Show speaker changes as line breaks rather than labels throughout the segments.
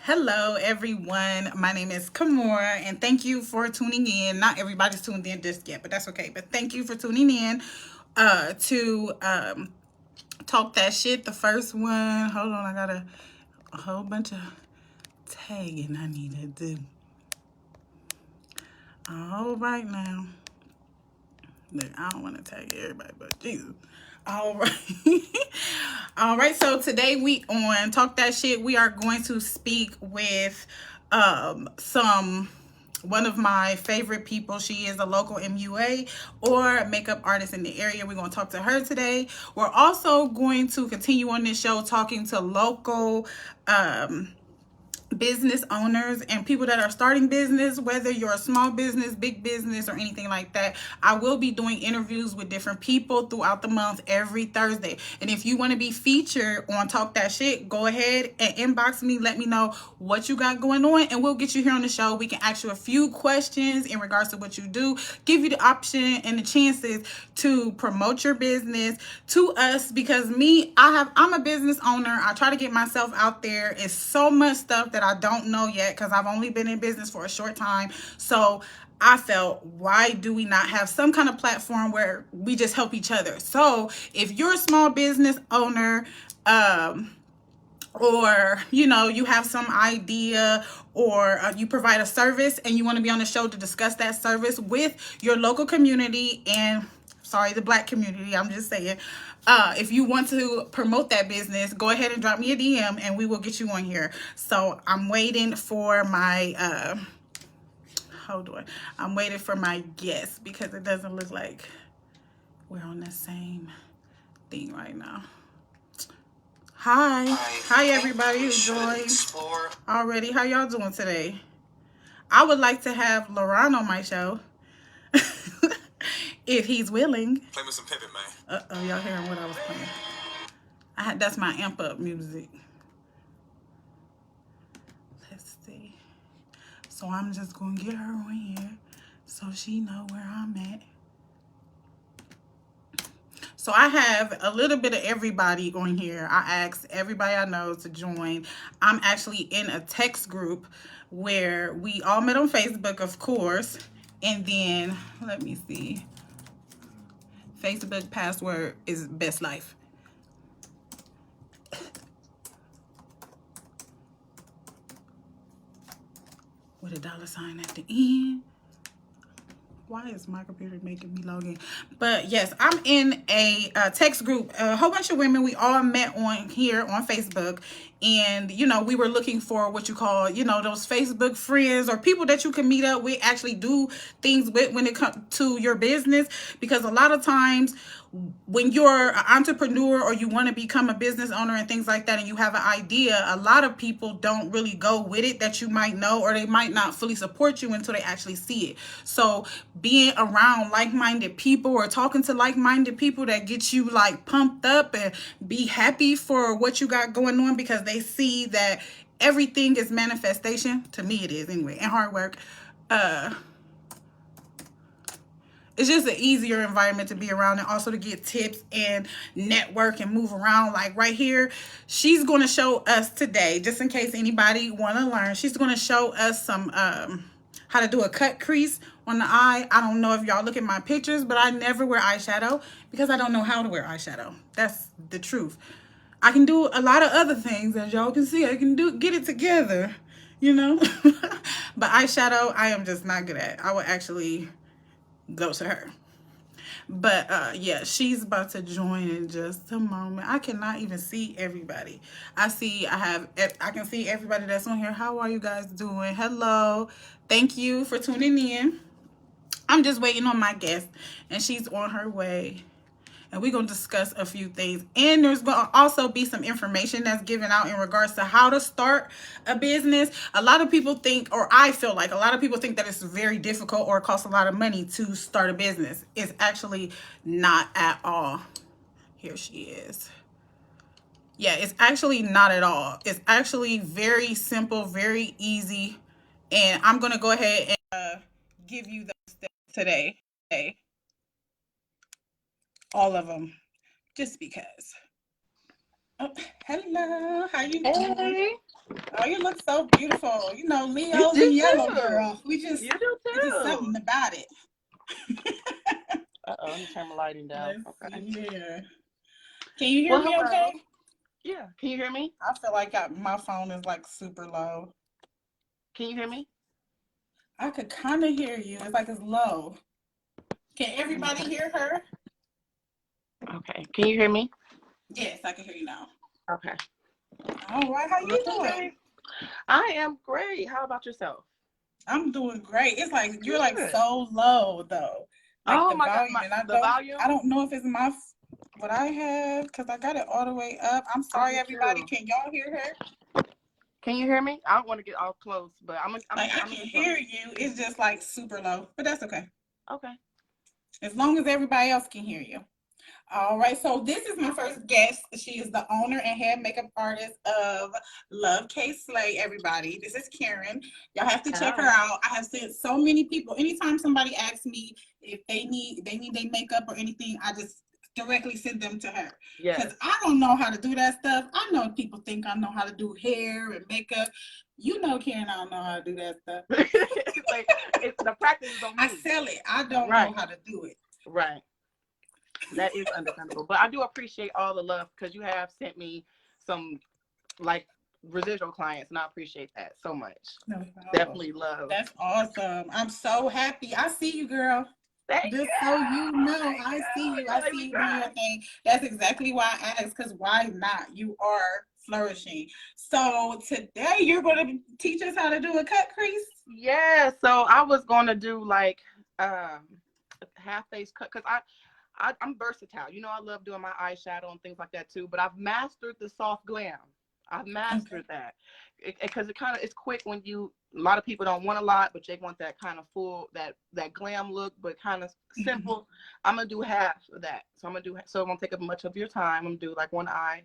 Hello, everyone. My name is Kimora, and thank you for tuning in. Not everybody's tuned in just yet, but that's okay. But thank you for tuning in to Talk That Shit. The first one. Hold on, I got a whole bunch of tagging I need to do. All right now. Look, I don't want to tag everybody, but Jesus. All right. All right. So today we on Talk That Shit. We are going to speak with some one of my favorite people. She is a local M.U.A. or makeup artist in the area. We're going to talk to her today. We're also going to continue on this show talking to local business owners and people that are starting business, whether you're a small business, big business, or anything like that. I will be doing interviews with different people throughout the month every Thursday. And if you want to be featured on Talk That Shit, go ahead and inbox me. Let me know what you got going on, and we'll get you here on the show. We can ask you a few questions in regards to what you do, give you the option and the chances to promote your business to us, because I'm a business owner. I try to get myself out there. It's so much stuff that I don't know yet because I've only been in business for a short time. So I felt, why do we not have some kind of platform where we just help each other? So if you're a small business owner, or you have some idea, or you provide a service and you want to be on the show to discuss that service with your local community, and sorry, the Black community, I'm just saying, if you want to promote that business, go ahead and drop me a DM and we will get you on here. So I'm waiting for my I'm waiting for my guest, because it doesn't look like we're on the same thing right now. Hi everybody who joined already. How y'all doing today? I would like to have Laurent on my show if he's willing.
Play me some Pippin, man.
Y'all hearing what I was playing? That's my amp up music. Let's see. So I'm just gonna get her on here so she know where I'm at. So I have a little bit of everybody on here. I asked everybody I know to join. I'm actually in a text group where we all met on Facebook, of course. And then, let me see. Facebook password is best life. With a $ at the end. Why is my computer making me log in? But yes, I'm in a text group, a whole bunch of women. We all met on here on Facebook, and we were looking for what you call those Facebook friends, or people that you can meet up with, actually do things with when it comes to your business. Because a lot of times when you're an entrepreneur or you want to become a business owner and things like that, and you have an idea, a lot of people don't really go with it, that you might know, or they might not fully support you until they actually see it. So being around like-minded people, or talking to like-minded people that get you like pumped up and be happy for what you got going on, because they see that everything is manifestation. To me it is anyway, and hard work. It's just an easier environment to be around, and also to get tips and network and move around. Like right here, she's going to show us today, just in case anybody want to learn, she's going to show us some how to do a cut crease on the eye. I don't know if y'all look at my pictures, but I never wear eyeshadow because I don't know how to wear eyeshadow. That's the truth. I can do a lot of other things, as y'all can see. I can get it together, but eyeshadow, I am just not good at. I would actually go to her. But yeah, she's about to join in just a moment. I cannot even see everybody. I can see everybody that's on here. How are you guys doing? Hello. Thank you for tuning in. I'm just waiting on my guest, and she's on her way. And we're going to discuss a few things. And there's going to also be some information that's given out in regards to how to start a business. A lot of people think, or I feel like a lot of people think, that it's very difficult or it costs a lot of money to start a business. It's actually not at all. Here she is. Yeah, it's actually not at all. It's actually very simple, very easy. And I'm going to go ahead and give you those steps today. All of them. Just because. Oh, hello. How you doing?
Hey,
Oh, you look so beautiful. You know,
You
Leo's
do
and yellow
too.
girl. We just
You do
it's just
too.
something about it.
Uh-oh, let me turn my lighting down.
Let's
Okay.
see here. Can you hear
Well,
me okay?
hello. Yeah. Can you hear me?
I feel like my phone is like super low.
Can you hear me?
I could kind of hear you. It's like it's low. Can
Let me
everybody
turn.
hear her?
Okay. Can you hear me?
Yes, I can hear you now.
Okay.
All right, how you
Okay.
doing?
I am great. How about yourself?
I'm doing great. It's like you're like
Good.
so low though, like
Oh
the
my God,
volume, and I
the
don't,
volume.
I don't know if it's what I have because I got it all the way up. I'm
I
sorry,
do
everybody.
too.
Can y'all hear her?
Can you hear me? I don't want to get all close, but
Like I
I'm gonna
can
get close.
hear you. It's just like super low, but that's okay.
Okay.
As long as everybody else can hear you. All right, so this is my first guest. She is the owner and head makeup artist of Love K Slay. Everybody, this is Karen. Y'all have to check her
Oh.
out. I have sent so many people. Anytime somebody asks me if they need their makeup or anything, I just directly send them to her
Yes.
because I don't know how to do that stuff. I know people think I know how to do hair and makeup. You know, Karen, I don't know how to do that stuff.
It's like the practice is on
I
me.
sell it. I don't know
Right.
how to do it.
Right. That is understandable. But I do appreciate all the love because you have sent me some like residual clients, and I appreciate that so much.
No problem.
Definitely love.
That's awesome. I'm so happy. I see you, girl.
Thank you.
Just so you know,
Thank
I see
you.
you.
You
I
make
see
me
you doing
cry.
your thing. That's exactly why I asked, because why not? You are flourishing. So today you're going to teach us how to do a cut crease.
Yeah. So I was gonna do like um half face cut because I'm versatile. You know, I love doing my eyeshadow and things like that too. But I've mastered the soft glam. I've
Okay.
mastered that because it kind of it's quick when you. A lot of people don't want a lot, but they want that kind of full that glam look, but kind of
Mhm.
simple. I'm gonna do half of that. So I'm gonna take up much of your time. I'm gonna do like one eye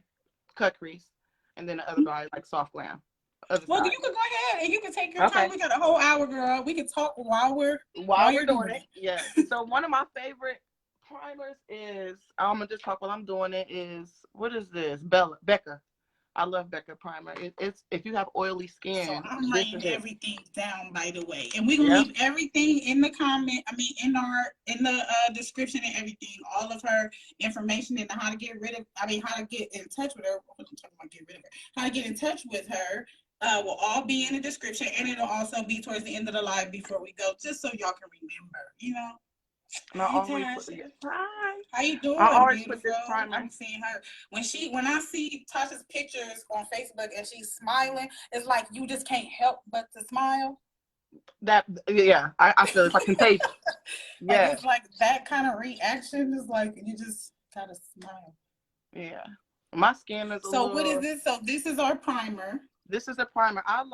cut crease, and then the other eye like soft glam, other
Well, you
side.
can go ahead and you can take your time.
Okay.
We got a whole hour, girl. We can talk while
While we're
you're
doing
doing
it,
it.
yes. So one of my favorite primers is I'm gonna just talk while I'm doing it. Is what is this? Becca. I love Becca primer. It's if you have oily
So
skin,
I'm
this
writing
is it.
everything down, by the way, and we're gonna
Yep.
leave everything in the comment. I mean, in the description and everything, all of her information and how to get rid of. I mean, how to get in touch with her. I'm talking about get rid of her. How to get in touch with her will all be in the description, and it'll also be towards the end of the live before we go, just so y'all can remember. You know.
And I
Hey,
always put
Tasha.
yes, hi.
How you
I
doing,
always put this
beautiful?
primer.
I'm seeing her when I see Tasha's pictures on Facebook and she's smiling, it's like you just can't help but to smile.
That yeah, I feel it's like contagious.
Like
Yes.
it's like that kind of reaction is like you just gotta smile.
Yeah. My skin is a
So what is
little.
this? So this is our primer.
This is a primer. I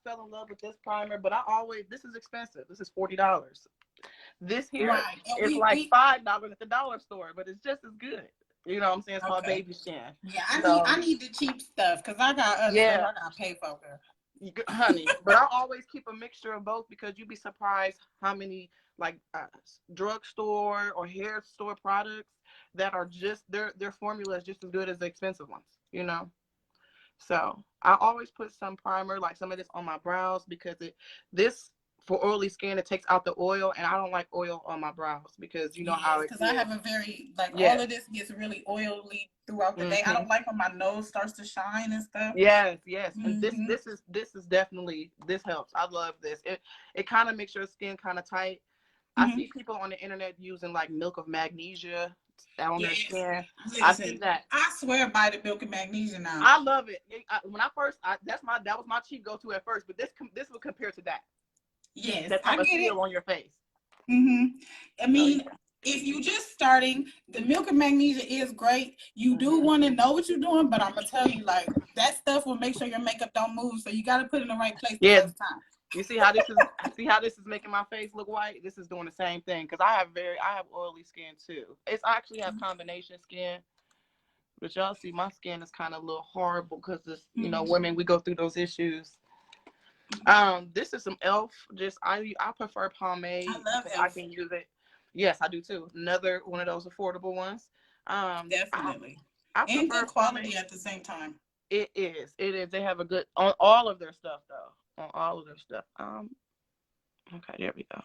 fell in love with this primer, but I always this is expensive. This is $40. This here
Right. And
is like $5 at the dollar store, but it's just as good. You know what I'm saying? It's called
okay.
baby skin.
Yeah,
So
I need the cheap stuff because I got other stuff
yeah,
I gotta pay for. Girl.
honey. But I always keep a mixture of both because you'd be surprised how many like drugstore or hair store products that are just their formula is just as good as the expensive ones. You know. So I always put some primer, like some of this on my brows because this for oily skin it takes out the oil, and I don't like oil on my brows because you know how
Yes,
it
because I
is.
have a very like all
Yes.
of this gets really oily throughout the day. I
Hmm.
don't like when my nose starts to shine and stuff.
Yes, yes, and
Hmm.
this is definitely this helps. I love this. It kind of makes your skin kind of tight. I
Hmm.
see people on the internet using like milk of magnesia on their
Yes.
skin. I see
Listen,
that.
I swear by the milk and magnesia now.
I love it. When I first, that was my cheap go to at first, but this would compare to
Yes,
that
I
type of
get it.
seal on your face.
Hmm. I
So
mean,
yeah.
if you just starting, the milk and magnesia is great. You do
Hmm.
want to know what you're doing, but I'm gonna tell you, like that stuff will make sure your makeup don't move. So you got to put it in the right place the
Yeah.
first time.
You see how this is making my face look white? This is doing the same thing because I have oily skin too. I actually have combination skin, but y'all see my skin is kind of a little horrible because this
Hmm.
women we go through those issues. This is some Elf. Just I prefer
I
pomade
love
because I
Elf.
can use it. Yes, I do too. Another one of those affordable ones. Um, I
Definitely.
I
And good
prefer
quality
pomade.
at the same time.
It is. It is. They have a good on all of their stuff though. On all of their stuff. Okay, there we go.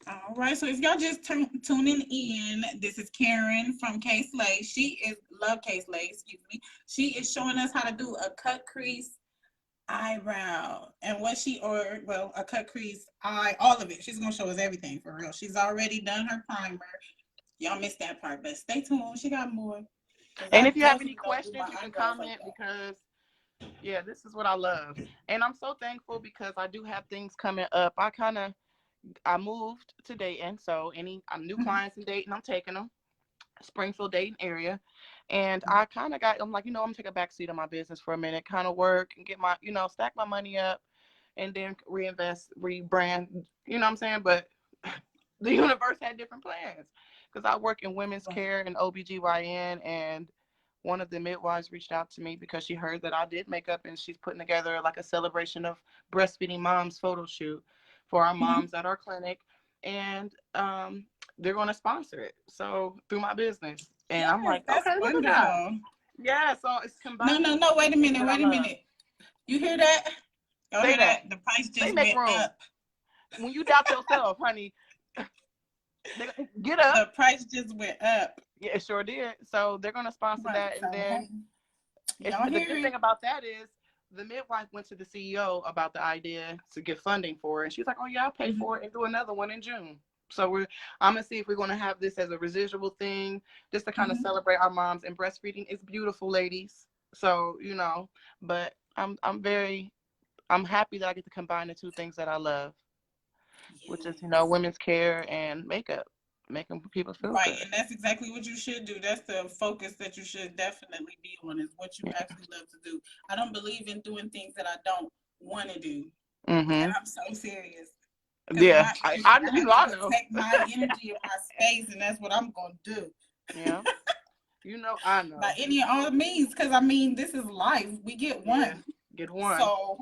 All right, so if y'all just tuning in, this is Karen from K Slay. She is Love K Slay, excuse me. She is showing us how to do a cut crease eyebrow and what she ordered. Well, a cut crease eye, all of it. She's gonna show us everything for real. She's already done her primer. Y'all missed that part, but stay tuned. She got more. Cause
And
I
if you have any
definitely don't do my
questions, you can
eyebrows like
comment
that.
because yeah, this is what I love. And I'm so thankful because I do have things coming up. I moved to Dayton, so any new clients in Dayton, I'm taking them. Springfield, Dayton area. And I kind of I'm like, I'm gonna take a back seat of my business for a minute, kind of work and get my, stack my money up and then reinvest, rebrand, you know what I'm saying? But the universe had different plans because I work in women's care and OBGYN, and one of the midwives reached out to me because she heard that I did makeup and she's putting together like a celebration of breastfeeding moms photo shoot for our moms at our clinic. And they're going to sponsor it. So through my business. And I'm
Yes,
like,
that's
okay, look at that.
wonderful.
Yeah. So it's
No,
combining
no,
the
no.
two
Wait a
things
minute.
that I
Wait a
love.
minute. You hear that? Y'all
Say
hear
that.
that? The price
Say
just
make
went
room.
up.
When you doubt yourself, honey, get up.
The price just went up.
Yeah, it sure did. So they're going to sponsor
Right.
that. And
So
then
hey, y'all
the
hear
good thing
it?
about that is the midwife went to the CEO about the idea to get funding for it. And she's like, oh, yeah, I'll pay for it and do another one in June. So I'm going to see if we're going to have this as a residual thing just to kind of celebrate our moms. And breastfeeding is beautiful, ladies. So, but I'm happy that I get to combine the two things that I love, which is, women's care and makeup, making people feel
Right,
good.
and that's exactly what you should do. That's the focus that you should definitely be on, is what you actually love to do. I don't believe in doing things that I don't want to do. And I'm so serious. Because
Yeah,
my energy,
I
I have to
I know.
protect my energy and my space, and that's what I'm going to do.
Yeah, I
By
know.
any and all means, because I mean, this is life. We get
Yeah,
one.
get one.
So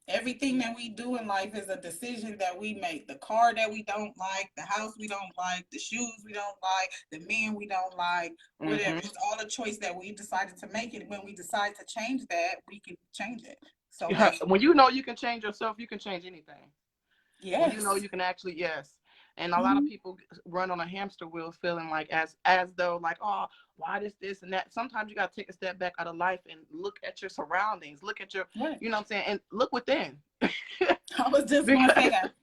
everything that we do in life is a decision that we make. The car that we don't like, the house we don't like, the shoes we don't like, the men we don't like, whatever. It's all a choice that we decided to make it. When we decide to change that, we can change it. So hey,
When you can change yourself, you can change anything. When
yes.
you can actually, yes. And a lot of people run on a hamster wheel feeling like as though like, oh, why this and that. Sometimes you got to take a step back out of life and look at your surroundings, look at your,
Right.
you know what I'm saying, and look within.
I was just going to say that.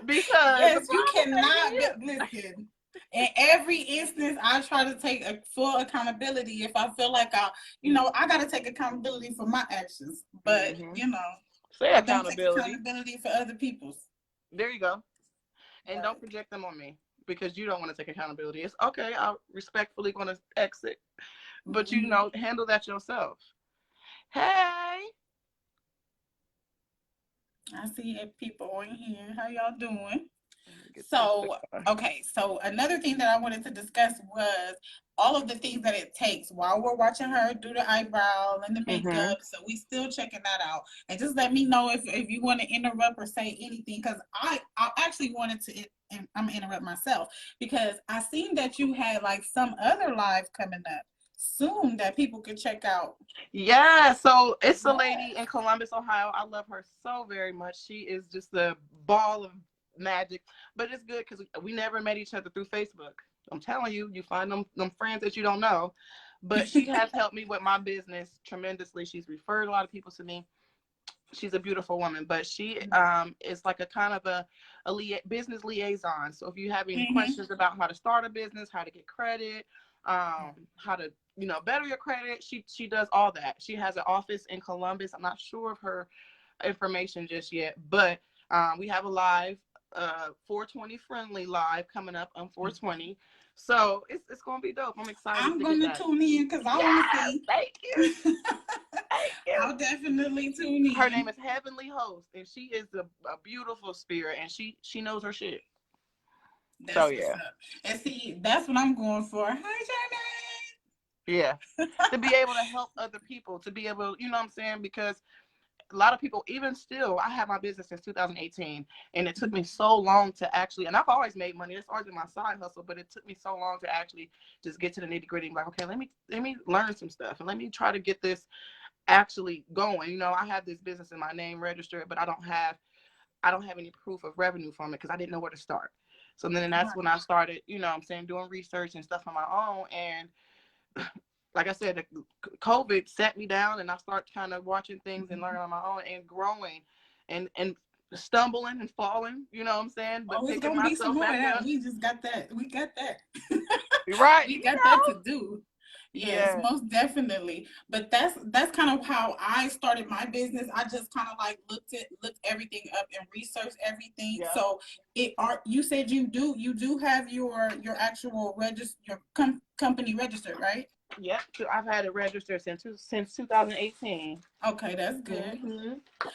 Because the
Yes, you
problem
cannot
may be
listen. In every instance, I try to take a full accountability. If I feel like I got to take accountability for my actions. But
say
I don't take
accountability.
accountability for other people's.
There you go. And don't project them on me because you don't want to take accountability. It's okay. I'm respectfully going to exit, but handle that yourself. Hey.
I see people in here. How y'all doing? So, okay. So another thing that I wanted to discuss was all of the things that it takes while we're watching her do the eyebrow and the makeup. So we still checking that out. And just let me know if you want to interrupt or say anything, because I actually wanted to. And I'm gonna interrupt myself because I seen that you had like some other live coming up soon that people could check out.
Yeah, so it's a lady in Columbus, Ohio. I love her so very much. She is just a ball of magic. But it's good because we never met each other through Facebook. I'm telling you, you find them friends that you don't know. But she has helped me with my business tremendously. She's referred a lot of people to me. She's a beautiful woman, but she is like a kind of a business liaison. So if you have any questions about how to start a business, how to get credit, how to better your credit, she does all that. She has an office in Columbus. I'm not sure of her information just yet, but we have a live 420 friendly live coming up on 420. So it's gonna be dope. I'm excited.
I'm gonna tune in because I want to see.
Thank you. Thank you.
I'll definitely tune in.
Her name is Heavenly Host, and she is a beautiful spirit, and she knows her shit.
That's
so
what's up. And see, that's what I'm going for. Hi,
Jamie. Yeah, to be able to help other people, to be able, you know what I'm saying, because a lot of people, even still, I have my business since 2018, and it took me so long to actually, and I've always made money. It's always been my side hustle, but it took me so long to actually just get to the nitty gritty. Like, okay, let me learn some stuff, and let me try to get this actually going. You know, I have this business in my name registered, but I don't have any proof of revenue from it because I didn't know where to start. So then that's when I started, you know what I'm saying, doing research and stuff on my own. And like I said, COVID set me down and I started kind of watching things and learning on my own and growing and stumbling and falling, you know what I'm saying? But
Oh, it's
picking
gonna be some
myself
more of
back
that.
up.
We just got that. We got that.
Right.
We
You
got that to
know?
do. Yes,
Yeah.
most definitely. But that's kind of how I started my business. I just kind of like looked everything up and researched everything.
Yep.
So it are you said you do have your actual register your company registered, right?
Yep. So I've had it registered since 2018.
Okay, that's good.
Mm-hmm.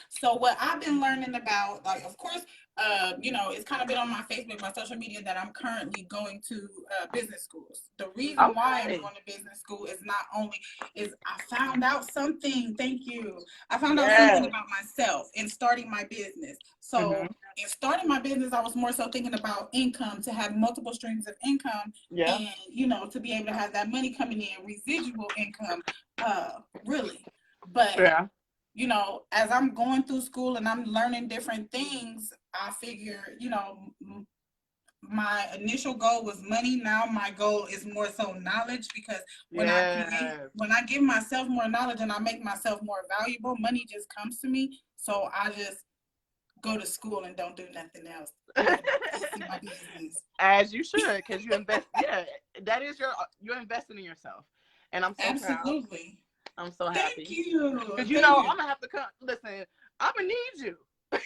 So what I've been learning about, like, of course, it's kind of been on my Facebook, my social media that I'm currently going to business schools. The reason why I'm
Okay.
going to business school is not only is I found out something. Thank you. I found out something
Yes.
about myself in starting my business. So
Mm-hmm.
in starting my business, I was more so thinking about income to have multiple streams of income,
Yeah.
and to be able to have that money coming in, residual income, really. But
Yeah.
as I'm going through school and I'm learning different things, I figure, my initial goal was money. Now my goal is more so knowledge, because
Yes.
when I give myself more knowledge and I make myself more valuable, money just comes to me. So I just go to school and don't do nothing else. Invest in my business.
As you should, because you invest. Yeah, that is you're investing in yourself, and I'm so proud.
Absolutely.
I'm so
Thank
happy
you.
because
Thank you.
I'm gonna have to come. Listen, I'm gonna need you. I'm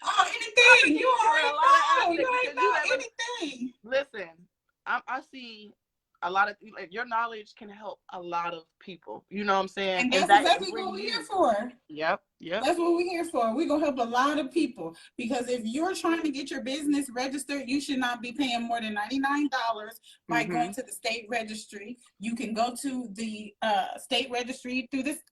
Oh,
gonna
anything. You
need you in a
already
lot of
know. You
aspects
already
because you never
know anything.
listen. I see a lot of like, your knowledge can help a lot of people. You know what I'm saying,
And
and
that's
that is
exactly
when
what we're here
you.
for.
Yep. Yep.
That's what we're here for. We're going to help a lot of people, because if you're trying to get your business registered, you should not be paying more than $99 by going
Mhm.
to the state registry. You can go to the state registry through this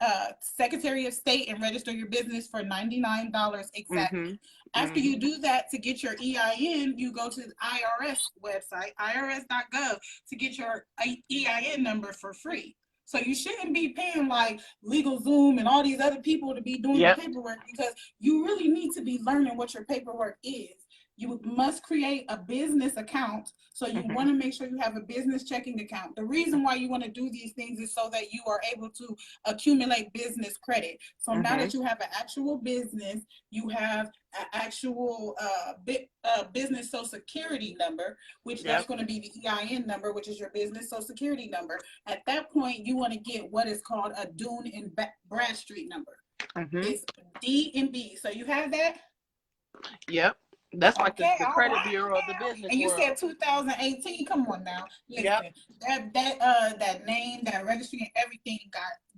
Secretary of State and register your business for $99 exactly.
Mhm.
After you
Mhm.
do that, to get your EIN, you go to the IRS website, irs.gov, to get your EIN number for free. So you shouldn't be paying like LegalZoom and all these other people to be doing your
Yep.
paperwork, because you really need to be learning what your paperwork is. You must create a business account. So you
Mhm.
want to make sure you have a business checking account. The reason why you want to do these things is so that you are able to accumulate business credit. So now that
Mhm.
you have an actual business, you have an actual business social security number, which that's
Yep.
going to be the EIN number, which is your business social security number. At that point, you want to get what is called a Dune and Bradstreet number.
Mhm.
It's D and B. So you have that?
Yep. That's like
Okay,
the
all
credit
right
bureau of the
now.
business
And you said
world.
2018. Come on now.
Yep.
Listen, that name, that registry, and everything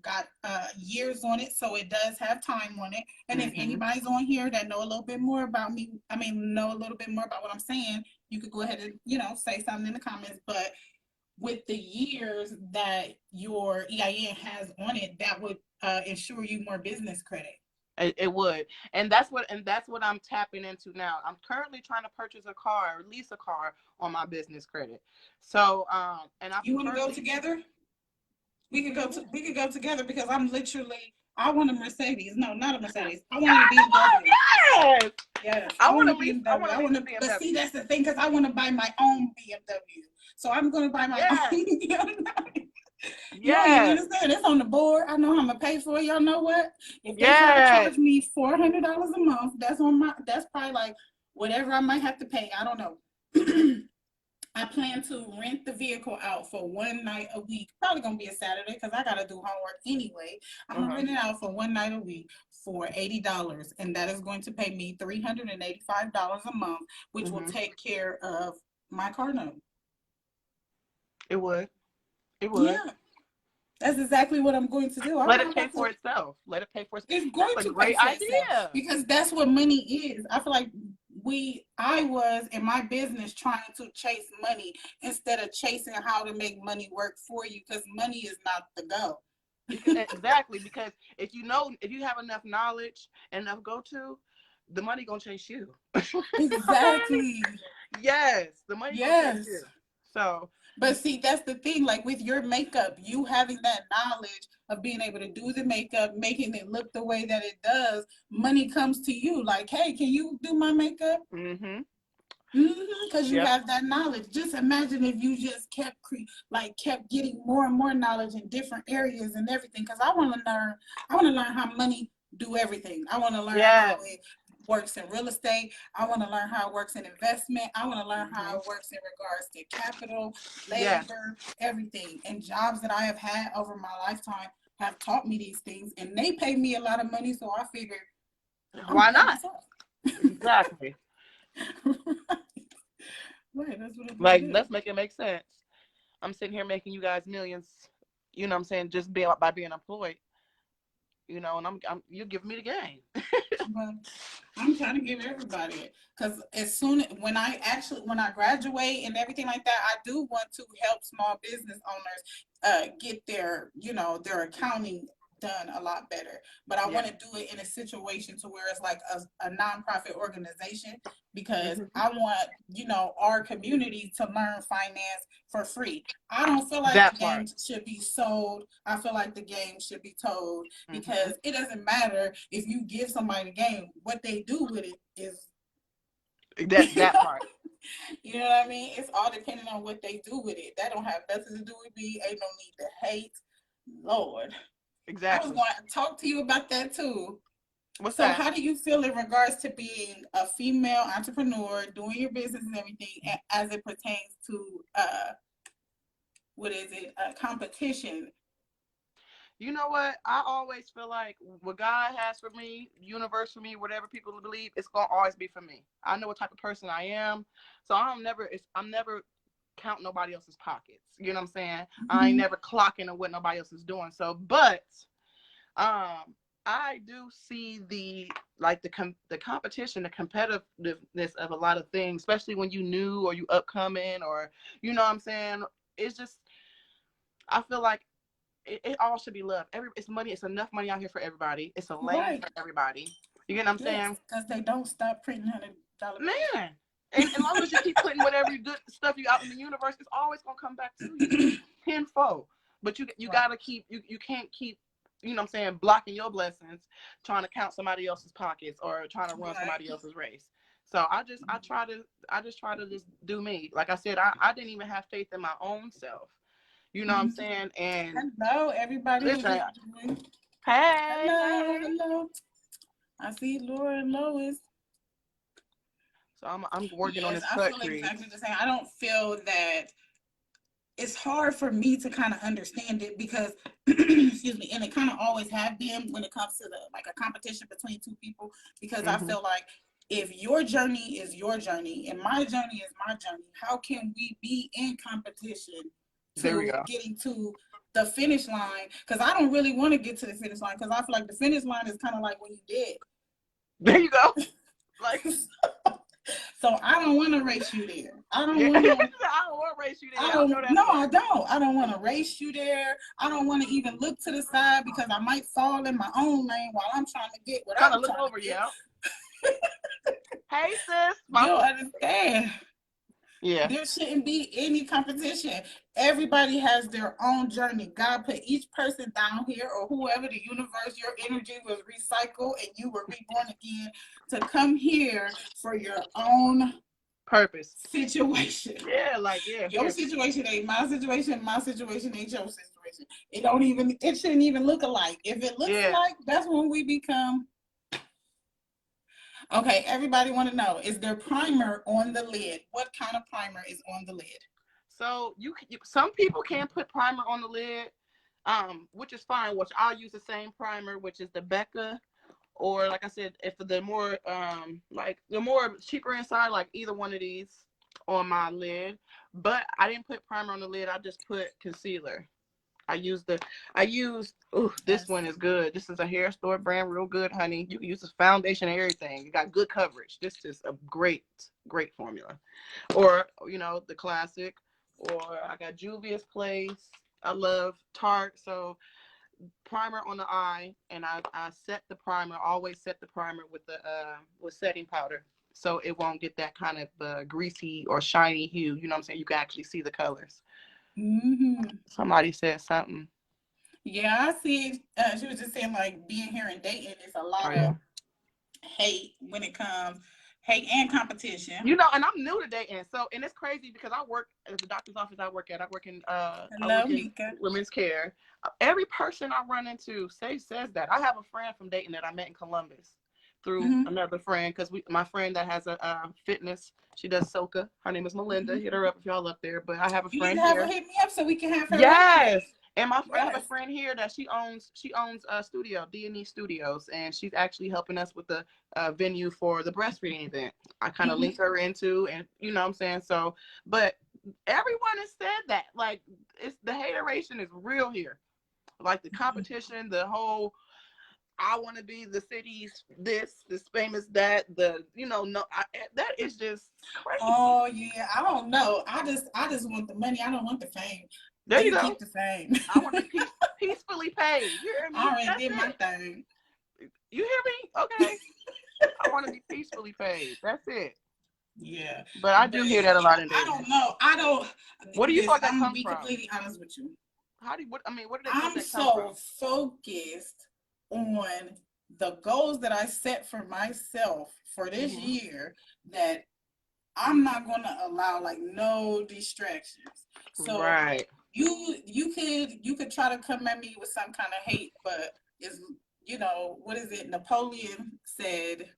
got years on it, so it does have time on it. And if
Mhm.
anybody's on here that know a little bit more about me, know a little bit more about what I'm saying, you could go ahead and say something in the comments. But with the years that your EIN has on it, that would ensure you more business credit.
It would, and that's what I'm tapping into now. I'm currently trying to purchase a car, or lease a car on my business credit. So, and I
You want to go
firstly,
together? We could go
hmm
to we could go together, because I want a Mercedes. No, not a Mercedes. I wanted a
I
BMW.
yes,
Yes,
I
I
want
want a
to lease. I
BMW.
want to
I
lease
want
a
to, but see,
BMW.
that's the thing, because I want to buy my own BMW. So I'm going to buy my own
Yes,
BMW. You don't even
yes,
understand. It's on the board. I know how I'm gonna pay for it. Y'all know what? If they try to
yes.
charge me $400 a month, that's probably like whatever I might have to pay. I don't know. I plan to rent the vehicle out for one night a week. Probably gonna be a Saturday, because I gotta do homework anyway. I'm gonna
Uh-huh.
rent it out for one night a week for $80, and that is going to pay me $385 a month, which will
Hmm.
take care of my car note.
It would. It would.
Yeah, that's exactly what I'm going to do. I'm
Let it
not
pay
about
for
to.
itself. Let it pay for itself.
It's
That's
going
a
to pay
great
for itself,
idea.
because that's what money is. I feel like I was in my business trying to chase money instead of chasing how to make money work for you, because money is not the goal.
Exactly, because if you know, if you have enough knowledge and enough go to, the money gonna chase you. Okay.
Exactly.
Yes, the money gonna chase you.
Yes.
So
But see, that's the thing. Like with your makeup, you having that knowledge of being able to do the makeup, making it look the way that it does, money comes to you. Like, hey, can you do my makeup?
mm-hmm.
Because you
Yep.
have that knowledge. Just imagine if you just kept getting more and more knowledge in different areas and everything. Because I want to learn. I want to learn how money do everything. I want to learn how
Yes.
it works in real estate. I want to learn how it works in investment. I want to learn how
Mm-hmm.
it works in regards to capital,
Yes.
labor, everything. And jobs that I have had over my lifetime have taught me these things, and they pay me a lot of money. So I figured I'm
Why
gonna pay
not?
myself.
Exactly.
Right, that's what I'm gonna
Like,
do.
let's make it make sense. I'm sitting here making you guys millions. You know what I'm saying? Just being by being employed. You know, and I'm you give me the game.
But I'm trying to give everybody it because as soon when I graduate and everything like that, I do want to help small business owners get their their accounting done a lot better. But I want
Yeah.
to do it in a situation to where it's like a nonprofit organization because
Mm-hmm.
I want our community to learn finance for free. I don't feel like the
That part.
game should be sold. I feel like the game should be told
Mm-hmm.
because it doesn't matter if you give somebody the game. What they do with it is,
That part.
you know what I mean? It's all depending on what they do with it. That don't have nothing to do with me. Ain't no need to hate. Lord, I was
Exactly.
going to talk to you about that too.
What's
So,
that?
how do you feel in regards to being a female entrepreneur, doing your business and everything, as it pertains to what is it, competition?
You know what? I always feel like what God has for me, universe for me, whatever people believe, it's gonna always be for me. I know what type of person I am, so I'm never counting nobody else's pockets. You know what I'm saying? I ain't
Mm-hmm.
never clocking on what nobody else is doing. So, but um, I do see the competition, the competitiveness of a lot of things, especially when you new or you upcoming or you know what I'm saying. It's just I feel like it all should be love. It's money. It's enough money out here for everybody. It's a lane
Right.
for everybody. You get what I'm
Yes,
saying,
because they don't stop printing $100 bills.
man? And as long as you keep putting whatever good stuff you out in the universe, it's always gonna come back to you tenfold. But you
Right.
gotta keep you can't keep you know what I'm saying blocking your blessings, trying to count somebody else's pockets or trying to run
Right.
somebody else's race. So I just try to just do me. Like I said, I didn't even have faith in my own self. You know what I'm
Mhm.
saying? And
Hello, everybody who's
listen,
just joined.
hey,
Hello,
hey.
hello. I see Laura and Lois.
So I'm working on
Yes,
this
I
cut
feel
crease.
exactly the same. I don't feel that it's hard for me to kind of understand it because excuse me, and it kind of always have been when it comes to the like a competition between two people because I
Mm-hmm.
feel like if your journey is your journey and my journey is my journey, how can we be in competition
There we
to
go.
getting to the finish line? Because I don't really want to get to the finish line because I feel like the finish line is kind of like when you dead.
There you go. Like
So I don't want to race you there. I don't
yeah,
want to.
I don't want to race you
I
there. I know
don't.
that's
No, I
right.
don't. I don't want to race you there. I don't want to even look to the side because I might fall in my own lane while I'm trying to get what
Trying to
I'm
look
trying
over
to
you.
get.
Yeah. Hey sis,
You
my
don't understand.
yeah.
There shouldn't be any competition. Everybody has their own journey. God put each person down here, or whoever the universe, your energy was recycled and you were reborn again to come here for your own
Purpose.
situation.
Yeah, like yeah,
Your
here.
situation ain't my situation. My situation ain't your situation. It don't even. It shouldn't even look alike. If it looks
Yeah.
alike, that's when we become. Okay, everybody want to know: is there primer on the lid? What kind of primer is on the lid?
So some people can put primer on the lid, which is fine. Which I'll use the same primer, which is the Becca, or like I said, if the more like the more cheaper inside, like either one of these on my lid. But I didn't put primer on the lid. I just put concealer. I used the I used oh this
Yes.
one is good. This is a hair store brand, real good, honey. You can use this foundation and everything. You got good coverage. This is a great formula. Or you know the classic. Or I got Juvia's Place. I love Tarte. So primer on the eye, and I set the primer. Always set the primer with the with setting powder, so it won't get that kind of greasy or shiny hue. You know what I'm saying? You can actually see the colors.
Mm-hmm.
Somebody said something.
Yeah, I see. She was just saying like being here in Dayton is a
Oh
lot
yeah.
of hate when it comes hate and competition.
You know, and I'm new to dating, so and it's crazy because I work at the doctor's office. I work at. I
Hello,
work in
Mika.
women's care. Every person I run into says that. I have a friend from Dayton that I met in Columbus through
Mm-hmm.
another friend because my friend that has a fitness. She does soca. Her name is Melinda.
Mm-hmm.
Hit her up if y'all up there. But I have a
You need to
friend
have her
here.
hit me up so we can have her on one
Yes.
day.
And I have a
Yes.
friend here that she owns a studio, D&E Studios, and she's actually helping us with the venue for the breastfeeding event. I kind of linked
Mm-hmm.
her into, and you know what I'm saying. So, but everyone has said that like it's the hateration is real here, like the competition, the whole I want to be the city's this famous that the no that is just crazy.
Oh yeah, I don't know. I just want the money. I don't want the fame.
There
They
you
can
go.
keep the fame.
I want to be peacefully paid. You hear
I
me?
already
That's
did my
it.
thing.
You hear me? Okay. I want to be peacefully paid. That's it.
Yeah,
But I
but
do hear that a lot in
I
dating.
don't know. I don't.
What do you
Listen,
thought that
I'm gonna
comes
be
from?
completely honest with you.
How do you, what I mean? What do they think
I'm
that comes
so
from?
focused on the goals that I set for myself for this
Hmm.
year that I'm not gonna allow like no distractions. So
Right.
you could try to come at me with some kind of hate, but it's what is it? Napoleon said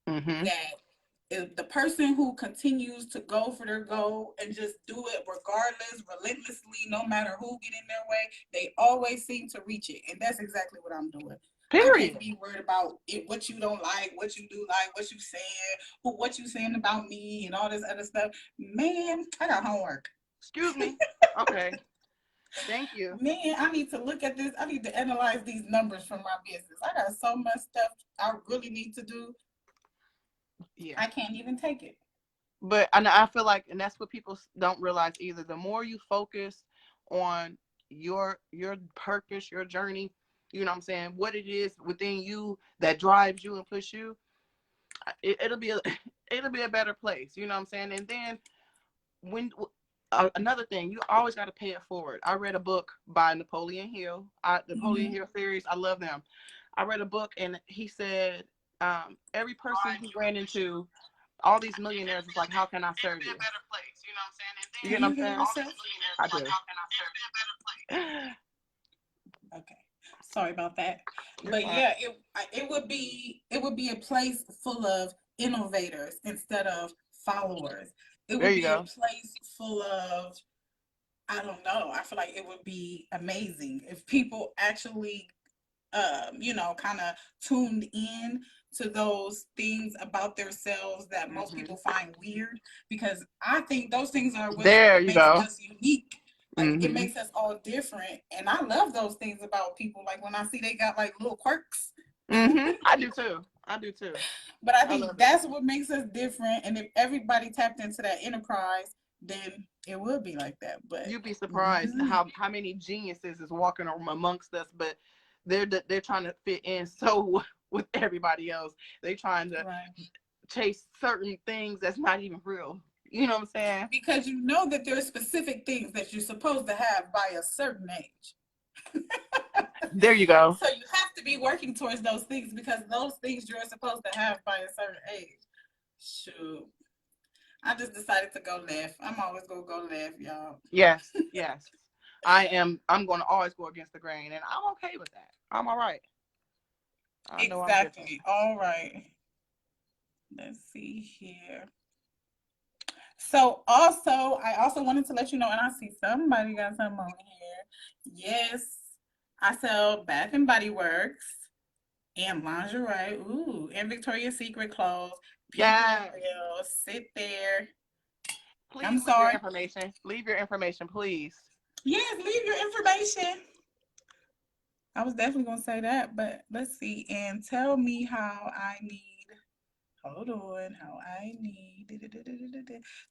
Hmm.
that if the person who continues to go for their goal and just do it regardless, relentlessly, no matter who get in their way, they always seem to reach it. And that's exactly what I'm doing. I can't
Period.
be worried about it, what you don't like, what you do like, what you saying, what you saying about me, and all this other stuff. Man, I got homework.
Excuse me. Okay. Thank you.
Man, I need to look at this. I need to analyze these numbers from my business. I got so much stuff I really need to do.
Yeah.
I can't even take it.
But and I feel like, and that's what people don't realize either. The more you focus on your purpose, your journey, you know what I'm saying, what it is within you that drives you and push you, it'll be a it'll be a better place. You know what I'm saying? And then when another thing, you always got to pay it forward. I read a book by Napoleon Hill. Napoleon
Mm-hmm.
Hill series, I love them. I read a book and he said every person he ran into, all these millionaires was like, how can I serve you? You
Can
get what
you
I'm
hear
saying?
yourself?
I do.
Okay. Sorry about that.
You're
But
fine.
yeah, it would be a place full of innovators instead of followers. It
There
would
you
be a
go.
place full of I don't know. I feel like it would be amazing if people actually kind of tuned in to those things about themselves that most
Hmm.
people find weird because I think those things are
There
what
you
makes
go.
us unique. Like it
Hmm.
makes us all different. And I love those things about people. Like when I see they got like little quirks.
I do too. I do too.
But I
I
think
love it.
that's what makes us different. And if everybody tapped into that enterprise, then it would be like that. But
You'd be surprised
mm,
how many geniuses is walking amongst us, but they're trying to fit in so with everybody else. They trying to
right.
chase certain things that's not even real. You know what I'm saying?
Because you know that there are specific things that you're supposed to have by a certain age.
There you go.
So you have to be working towards those things because those things you're supposed to have by a certain age. Shoot. I just decided to go left. I'm always gonna go left, y'all.
Yes, yes. I am. I'm going to always go against the grain, and I'm okay with that. I'm all right. I know I'm different.
Exactly. All right. Let's see here. So also, I also wanted to let you know, and I see somebody got something on here. Yes, I sell Bath and Body Works and lingerie. Ooh, and Victoria's Secret clothes. People
Yes.
will sit there. I'm
Please leave your
sorry.
information. Leave your information, please.
Yes, leave your information. I was definitely gonna say that, but let's see. And tell me how I need. Hold on, how I need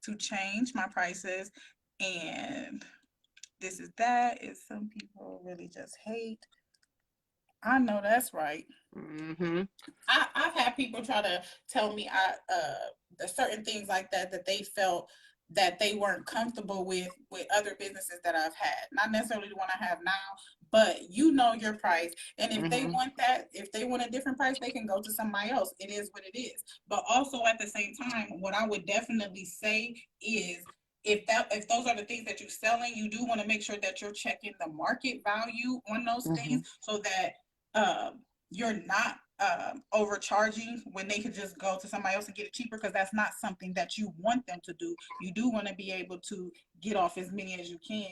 to change my prices. And this is that. Is some people really just hate. I know that's right.
Mm-hmm.
I've had people try to tell me there's certain things like that that they felt that they weren't comfortable with other businesses that I've had. Not necessarily the one I have now, but you know your price. And if they
Mm-hmm.
want that, if they want a different price, they can go to somebody else. It is what it is. But also at the same time, what I would definitely say is if those are the things that you're selling, you do want to make sure that you're checking the market value on those
Mm-hmm.
things so that you're not overcharging when they could just go to somebody else and get it cheaper, because that's not something that you want them to do. You do want to be able to get off as many as you can.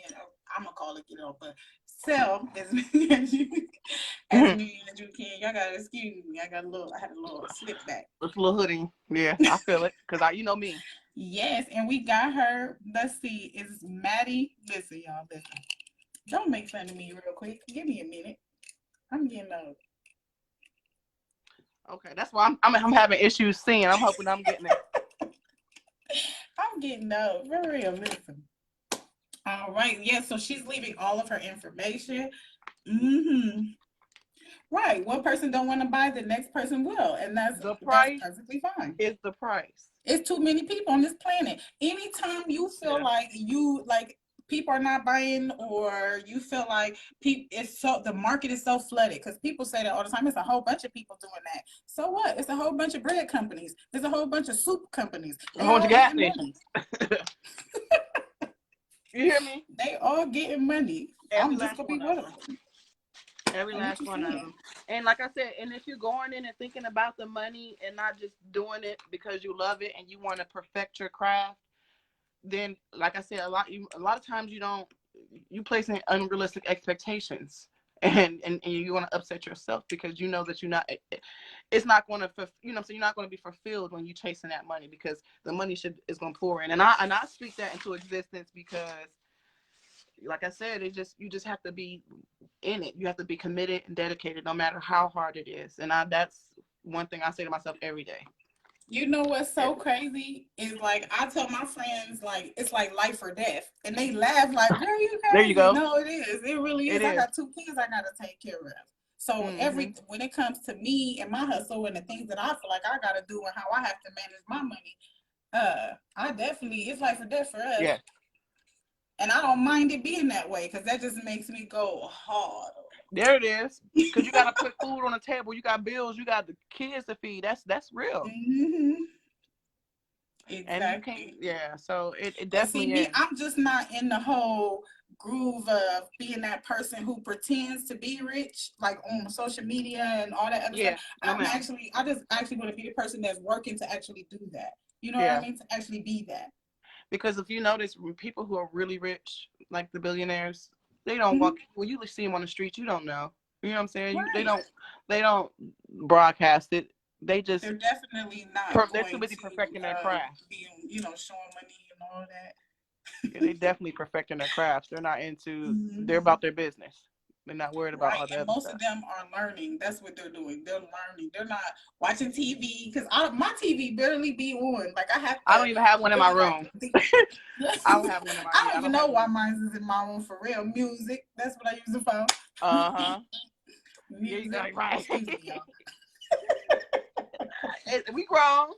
I'm gonna call it get off, but sell as many as
Mm-hmm.
many as you can. Y'all gotta excuse me. I had a little slip back.
It's a little hoodie. Yeah, I feel it. Cause you know me.
Yes, and we got her. Let's see, is Maddie? Listen, y'all, listen. Don't make fun of me real quick. Give me a minute. I'm getting old.
Okay, that's why I'm having issues seeing. I'm hoping I'm getting it.
I'm getting old. For real, listen. All right. Yeah. So she's leaving all of her information. Mm-hmm. Right. One person don't want to buy, the next person will, and
The
that's
price
perfectly fine.
is the price.
It's too many people on this planet. Anytime you feel
Yeah.
like people are not buying, or you feel like people, it's so the market is so flooded, because people say that all the time. It's a whole bunch of people doing that. So what? It's a whole bunch of bread companies. There's a whole bunch of soup companies.
A
They
whole bunch of
all
gas
getting money.
stations. You hear me?
They all getting money.
Every
I'm just
last
gonna be
one of
one of
them.
them.
Every
What
last
you
one of
saying?
them. And like I said, and if you're going in and thinking about the money and not just doing it because you love it and you want to perfect your craft, then like I said, a lot of times you placing unrealistic expectations. And you want to upset yourself because you know that you're not it's not going to so you're not going to be fulfilled when you're chasing that money, because the money should is going to pour in. And I speak that into existence because like I said, you just have to be in it. You have to be committed and dedicated no matter how hard it is. And that's one thing I say to myself every day.
You know what's so
Every day.
crazy is, like, I tell my friends, like, it's like life or death, and they laugh like, "Girl, you
There you
crazy."
go.
No, it is. It really
It
is. I
is.
got two kids I gotta take care of. So
Mm-hmm.
when it comes to me and my hustle and the things that I feel like I gotta do and how I have to manage my money, I definitely, it's life or death for us,
Yeah.
and I don't mind it being that way because that just makes me go hard.
There it is. Because you got to put food on the table. You got bills. You got the kids to feed. That's real.
Mm-hmm.
And you can't.
Exactly.
Yeah. So it
And see,
definitely
me,
is.
I'm just not in the whole groove of being that person who pretends to be rich, like on social media and all that other stuff.
Yeah. No, ma'am.
I just actually want to be the person that's working to actually do that. You know what I
Yeah.
mean? To actually be that.
Because if you notice, when people who are really rich, like the billionaires, they don't walk.
Mm-hmm.
When you see them on the street, you don't know. You know what I'm saying? They
Right.
don't. They don't broadcast it. They just.
They're definitely not
They're too
going
busy
to
perfecting their craft.
be, showing money and all that.
Yeah, they definitely perfecting their crafts. They're not into. They're
Mm-hmm.
about their business. They're not worried about
Right.
all the
And
other
most of
stuff.
them are learning. That's what they're doing. They're learning. They're not watching TV, because my TV barely be on. Like, I have
I don't
to
even have one in my
really like
room.
think.
I don't have one in my.
I
Yeah,
don't
I
even
don't
know
have
why
one.
mine is in my room for real. Music. That's what I use it for.
Uh-huh. Yeah, you
Music.
got it right.
Excuse me, y'all.
We grown.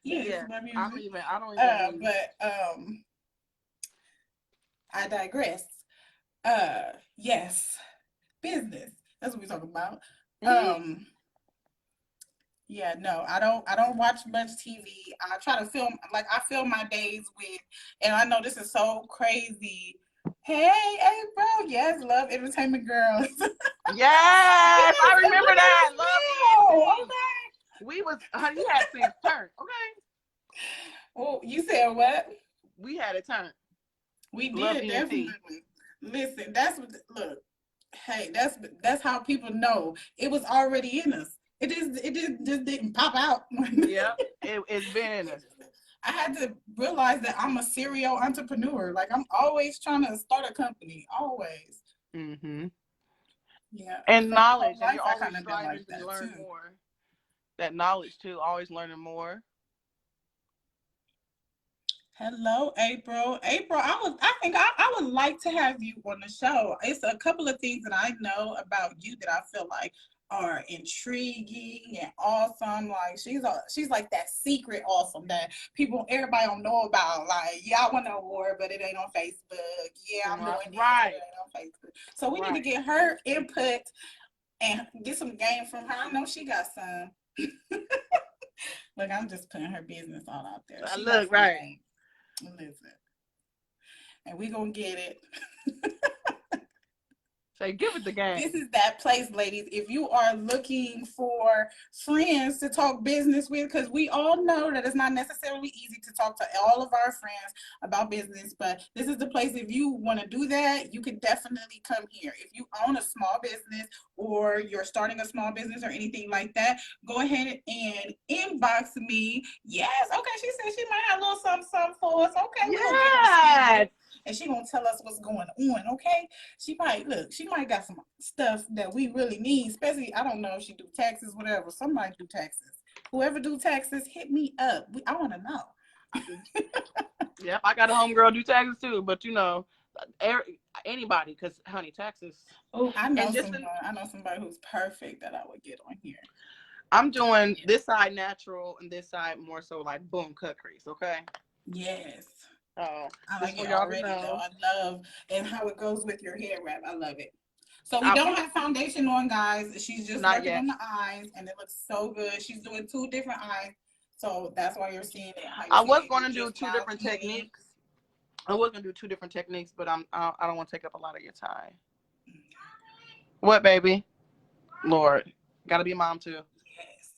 Yeah, this
Yeah.
is my music.
I don't even really.
But I digress. Yes, business. That's what we're talking about.
Hmm.
Um, Yeah, no, I don't watch much TV. I try to film, like, I film my days with, and I know this is so crazy. Hey, April, yes, love entertainment girls.
Yes,
Yes,
I
and
remember
look at
that.
us
Love
now.
ENT.
Okay.
We was, honey, you had things turned. Okay,
Well, you said what?
we had it turned.
We
Love
did
ENT.
definitely. Listen, that's what. Look, hey, that's how people know it was already in us. Just didn't pop out.
Yep, it's been in us.
I had to realize that I'm a serial entrepreneur. Like, I'm always trying to start a company. Always.
Hmm.
Yeah.
And
For my whole
knowledge, and
life,
you're
I
always
kind of been
striving
like
to
that
learn
too.
more. That knowledge too, always learning more.
Hello, April. April, I would like to have you on the show. It's a couple of things that I know about you that I feel like are intriguing and awesome. Like she's like that secret awesome that people everybody don't know about. Like, yeah, I won an award, but it ain't on Facebook. Yeah, I'm doing this, but it
Right,
ain't on Facebook. So we need to
right.
get her input and get some game from her. I know she got some. Look, I'm just putting her business all out there.
I
She got
look
some
right.
game. Listen, and we gonna get it.
Say, give it the
This
game.
is that place, ladies. If you are looking for friends to talk business with, because we all know that it's not necessarily easy to talk to all of our friends about business, but this is the place. If you want to do that, you can definitely come here. If you own a small business or you're starting a small business or anything like that, go ahead and inbox me. Yes, okay. She said she might have a little something, something for us. Okay, we're gonna get her scheduled
Yes.
and she gonna tell us what's going on. Okay, she might look, she might got some stuff that we really need, especially I don't know if she do taxes, whatever. Somebody do taxes. Whoever do taxes, hit me up. I want to know.
Yep, I got a homegirl do taxes too, but anybody, because honey, taxes.
Oh, I know
And just
someone. I know somebody who's perfect that I would get on here.
I'm doing this side natural and this side more so like boom cut crease. Okay.
Yes.
Oh,
I
just
like
for
it
y'all to
already though.
know.
I love and how it goes with your hair wrap. I love it. So we
I,
don't have foundation on, guys. She's just
not
working
yet.
on the eyes and it looks so good. She's doing two different eyes. So that's why you're seeing it how you're
I
seeing
was
it.
going
You're
to do
just
two
now
different
getting.
techniques. I was going to do two different techniques, but I don't want to take up a lot of your time. What, baby? Lord, got to be a mom too.
Yes.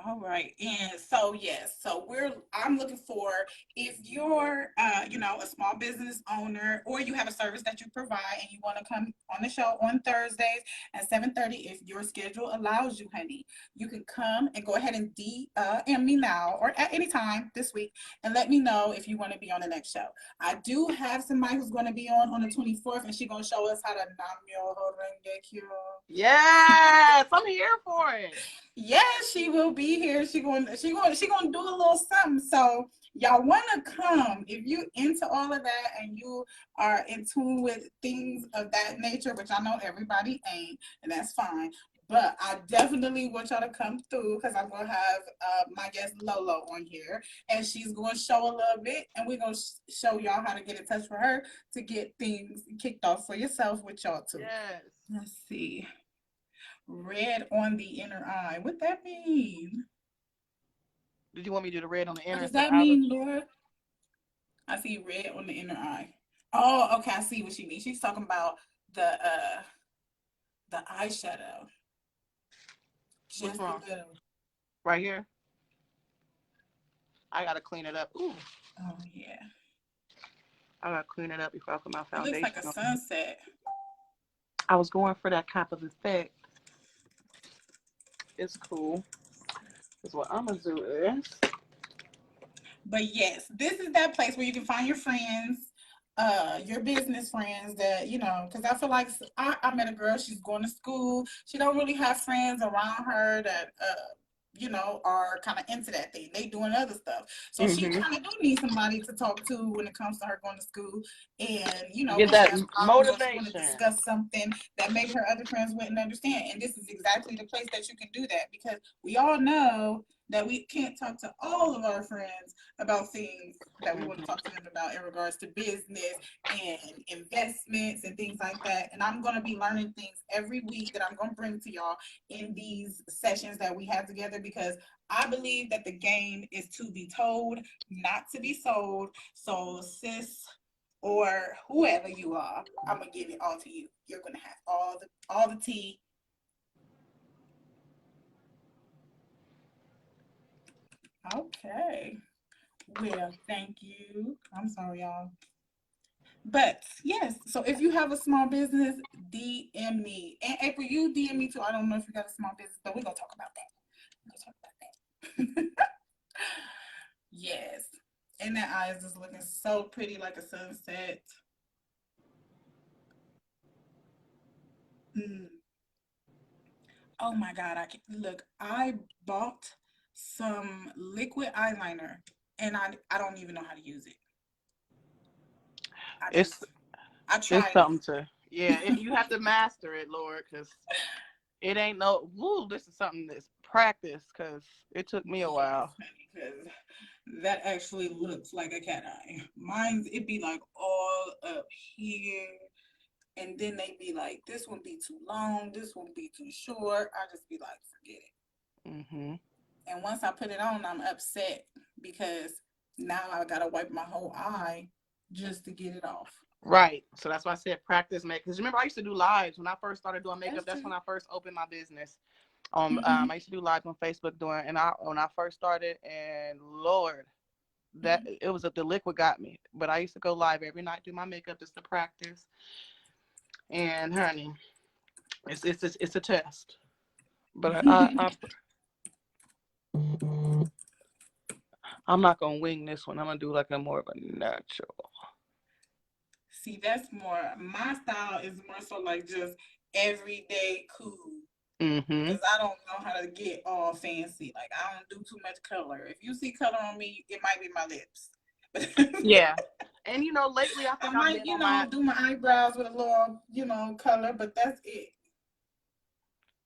All right. And so yes, so I'm looking for if you're a small business owner or you have a service that you provide and you want to come on the show on Thursdays at 7:30 if your schedule allows you, honey. You can come and go ahead and DM me now or at any time this week and let me know if you want to be on the next show. I do have somebody who's going to be on the 24th and she's going to show us how to Namyo Horenge Kyo.
Yes, I'm here for it.
Yes, she will be here. She going to do a little something. So y'all want to come if you into all of that and you are in tune with things of that nature, which I know everybody ain't, and that's fine. But I definitely want y'all to come through because I'm gonna have my guest Lolo on here, and she's gonna show a little bit, and we're gonna show y'all how to get in touch with her to get things kicked off for yourself with y'all too.
Yes.
Let's see. Red on the inner eye. What that mean?
Did you want me to do the red on the
What
inner
does
instead of
that
outer?
mean, Laura? I see red on the inner eye. Oh, okay. I see what she means. She's talking about the eyeshadow.
What's
Just a
wrong?
little.
Right here. I gotta clean it up. Ooh,
Oh yeah.
I gotta clean it up before I put my
It looks like
foundation
a
on.
sunset.
I was going for that type of effect. It's cool. Because what I'm gonna do is
But yes, this is that place where you can find your friends, your business friends that, because I feel like I met a girl, she's going to school. She don't really have friends around her that, are kind of into that thing. They doing other stuff. So she
mm-hmm.
kind of do need somebody to talk to when it comes to her going to school. And,
Get
when she
that
has problems or she want to
motivation.
discuss something that maybe her other friends wouldn't understand. And this is exactly the place that you can do that because we all know that we can't talk to all of our friends about things that we want to
Mm-hmm.
talk to them about in regards to business and investments and things like that. And I'm going to be learning things every week that I'm going to bring to y'all in these sessions that we have together because I believe that the game is to be told, not to be sold. So, sis, or whoever you are, I'm gonna give it all to you. You're gonna have all the tea. Okay. Well, thank you. I'm sorry, y'all. But yes, so if you have a small business, DM me. And April, you DM me too. I don't know if you got a small business, but we're gonna talk about that. We're gonna talk about that. Yes. And that eye is just looking so pretty like a sunset. Mm. Oh my God, I can look. I bought some liquid eyeliner and I don't even know how to use it. I
It's
just I
it's
tried
something to
it.
you have to master it, Lord, because it ain't no woo. This is something that's practice because it took me a
Yes,
while.
honey, because that actually looks like a cat eye. Mine's it be like all up here, and then they be like, this one be too long, this one be too short. I just be like, forget it.
Hmm.
And once I put it on, I'm upset because now I gotta wipe my whole eye just to get it off.
Right. So that's why I said practice make. Because remember, I used to do lives when I first started doing makeup.
That's
That's when
true.
I first opened my business.
Mm-hmm.
I used to do lives on Facebook doing, and I when I first started, and Lord, that it was the liquid got me. But I used to go live every night, do my makeup just to practice. And honey, it's a test. But I'm not gonna wing this one. I'm gonna do like a more of a natural.
See, that's more my style is more so like just everyday cool.
Mm-hmm.
Cause I don't know how to get all fancy. Like I don't do too much color. If you see color on me, it might be my lips.
Yeah. And lately I
I
think I've
might,
been on my
do my eyebrows with a little, color, but that's it.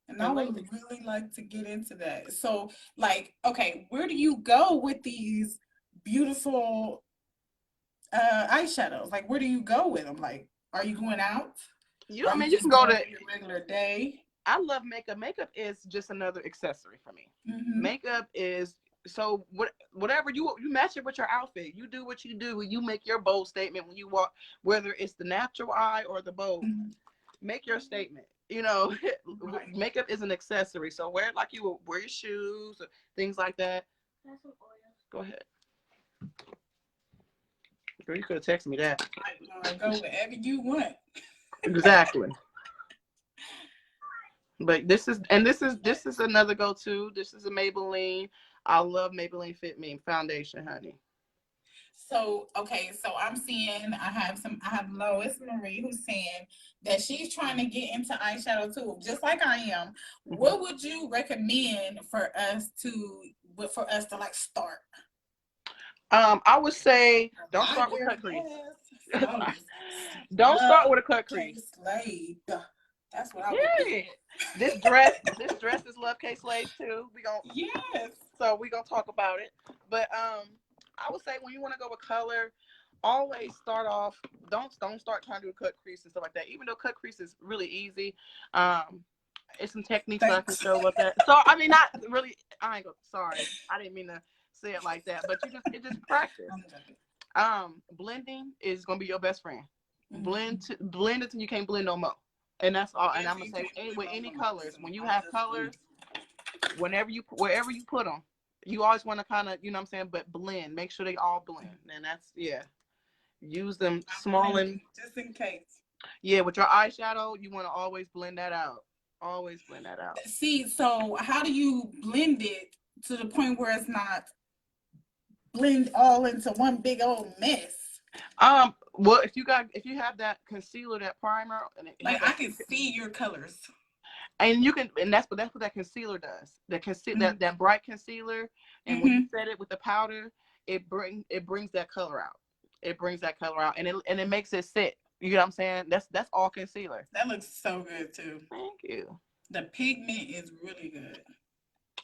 And I
and
would
lately
really like to get into that. So, like, okay, where do you go with these beautiful eyeshadows? Like, where do you go with them? Like, are you going out?
I
Are you
mean you can
just
go
going
to
through your regular day?
I love makeup. Makeup is just another accessory for me.
Mm-hmm.
Makeup is so whatever you match it with your outfit. You do what you do. You make your bold statement when you walk, whether it's the natural eye or the bold.
Mm-hmm.
Make your statement.
Right.
Makeup is an accessory. So wear it like you wear your shoes, or things like that. Go ahead. Girl, you could have texted me that.
Go wherever you want.
Exactly. But this is another go to. This is a Maybelline. I love Maybelline Fit Me foundation, honey.
So, okay, so I have Lois Marie who's saying that she's trying to get into eyeshadow too, just like I am.
Hmm.
What would you recommend for us to like start?
I would say don't
Ah,
start with
girl,
cut crease.
yes. Lois.
Don't start with a cut
K
crease.
Slade. That's what I would do.
Yeah. This dress is Love K Slade too.
Yes.
We gonna talk about it. But I would say when you want to go with color, always start off. Don't start trying to do a cut crease and stuff like that. Even though cut crease is really easy, um, it's some techniques that I can
Thanks.
show about that. So I mean, not really. I ain't go. Sorry, I didn't mean to say it like that. But it just practice.
I'm joking.
Blending is gonna be your best friend.
Mm-hmm.
Blend it till you can't blend no more. And that's all. And
Yes,
I'm gonna
you
say
can't blend
with
no
any
more.
colors,
So
when you
I
have
just blend.
colors, wherever you you always want to kind of what I'm saying, but blend. Make sure they all blend. And that's yeah. Use them
I'm
small and
blending just in case.
yeah. With your eyeshadow, you want to always blend that out. Always blend that out.
See, so how do you blend it to the point where it's not blend all into one big old mess?
Well, if you have that concealer, that primer, and it
Like
has
I
that,
can see your colors.
and you can, and that's what that concealer does.
Mm-hmm.
That bright concealer, and when you
Mm-hmm.
set it with the powder, it brings that color out. It brings that color out, and it makes it sit. You know what I'm saying? That's all concealer.
That looks so good too.
Thank you.
The pigment is really good.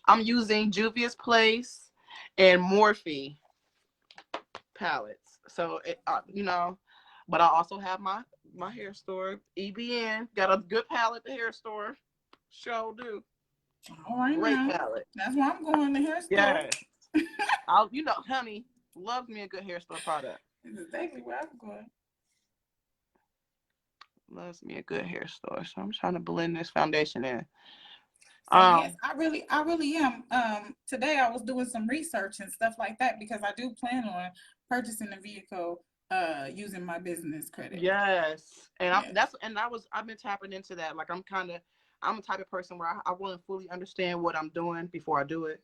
I'm using Juvia's Place and Morphe palettes. So but I also have my hair store, EBN. Got a good palette. The hair store, sure do.
All right
Great
now.
palette.
That's why I'm going to the hair store.
Yes. Honey loves me a good hair store product.
This is exactly where I'm going.
Loves me a good hair store. So I'm trying to blend this foundation in.
So yes,
Um,
I really am. Today I was doing some research and stuff like that because I do plan on purchasing a vehicle using my business credit.
yes. And
Yes.
I've been tapping into that. Like I'm a type of person where I want to fully understand what I'm doing before I do it.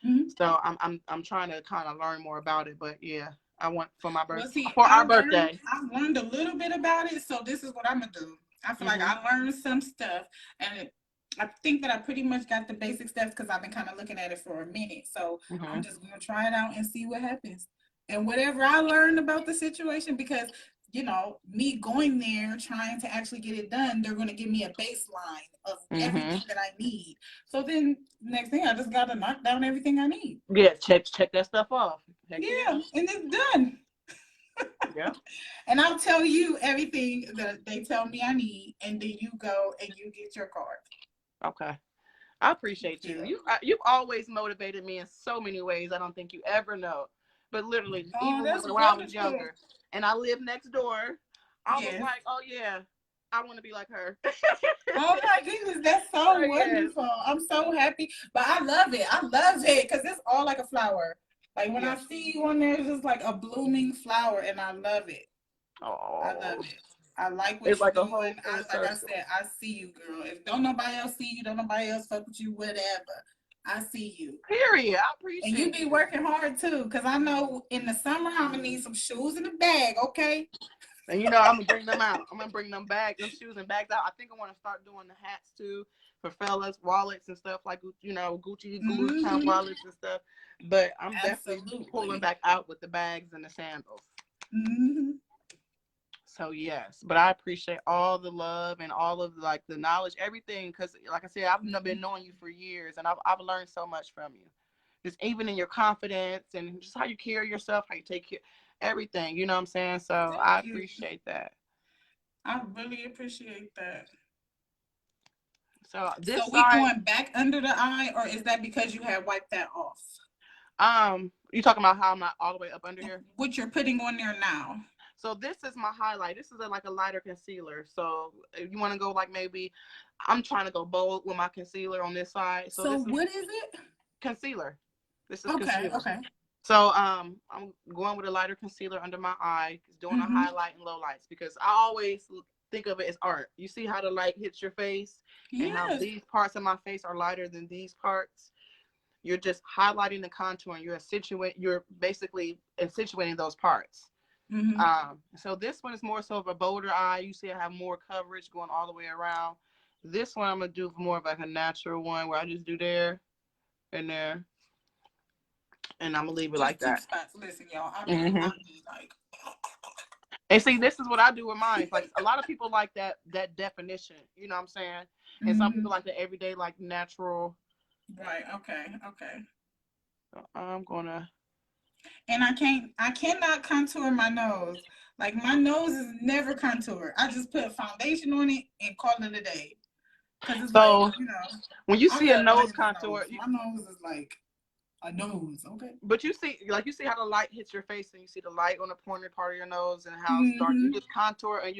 Mm-hmm.
So I'm trying to kind of learn more about it. But yeah, I want for my
Well,
birth
see,
for our birthday.
I learned a little bit about it, so this is what I'm gonna do. I feel like
Hmm.
I learned some stuff, and I think that I pretty much got the basic steps because I've been kind of looking at it for a minute. So I'm
Mm-hmm.
just gonna try it out and see what happens. And whatever I learned about the situation, because me going there trying to actually get it done, they're gonna give me a baseline of
Mm-hmm.
everything that I need. So then next thing I just gotta knock down everything I need.
Yeah, check that stuff off. Heck yeah.
Yeah, and it's done.
Yeah.
And I'll tell you everything that they tell me I need, and then you go and you get your card.
Okay. I appreciate you.
Yeah.
You've always motivated me in so many ways I don't think you ever know. But literally,
Oh,
even
that's
when I was
wonderful.
younger, and I lived next door, I was
Yes.
like, oh yeah, I want to be like her.
Oh my goodness, that's so
Oh yes,
wonderful. I'm so happy. But I love it. I love it because it's all like a flower. Like when I
yes.
see you on there, it's just like a blooming flower, and I love it. I love
Oh,
it. I like
it's
what you're
like a
doing.
whole full
Like I
circle.
said, I see you, girl. If don't nobody else see you, don't nobody else fuck with you, whatever. I see you.
Period. I
And you
appreciate
be
you.
working hard too, because I know in the summer I'm gonna need some shoes in the bag, okay?
And I'm gonna bring them out. I'm gonna bring them bags, them shoes and bags out. I think I want to start doing the hats too for fellas, wallets and stuff like Gucci, Louis Vuitton
Mm-hmm.
wallets and stuff. But I'm definitely pulling
Absolutely.
back out with the bags and the sandals.
Mm-hmm.
So yes, but I appreciate all the love and all of like the knowledge, everything. Because like I said, I've been knowing you for years, and I've learned so much from you. Just even in your confidence and just how you carry yourself, how you take care, everything. You know what I'm saying? So
Thank
I
you.
appreciate that.
I really appreciate that.
So
So
this
we
side,
going back under the eye, or is that because you had wiped that off?
you talking about how I'm not all the way up under here?
What you're putting on there now.
So this is my highlight. This is like a lighter concealer. So if you want to go like maybe, I'm trying to go bold with my concealer on this side. So
So
this is
what is it?
concealer. This is
Okay,
concealer.
okay.
So I'm going with a lighter concealer under my eye, doing a
Mm-hmm.
highlight and low lights because I always think of it as art. You see how the light hits your face and how
Yes.
these parts of my face are lighter than these parts. You're just highlighting the contour and you're basically accentuating those parts.
Mm-hmm.
So this one is more so of a bolder eye. You see I have more coverage going all the way around. This one I'm gonna do more of like a natural one where I just do there and there, and I'm gonna leave it like
Just two
that.
spots. Listen, y'all.
Hmm.
I be like,
And see, this is what I do with mine. It's like a lot of people like that definition. You know what I'm saying? And some
mm-hmm.
people like the everyday, like natural.
Right. Okay. Okay.
So I'm gonna.
And I cannot contour my nose. Like my nose is never contoured. I just put foundation on it and call it a day. Cause it's like,
So when you
I
see a
got a
nose
nice
contour,
nose. My nose is like a nose, okay?
but you see how the light hits your face, and you see the light on the pointed part of your nose, and how it's dark. You
Mm-hmm.
just contour, and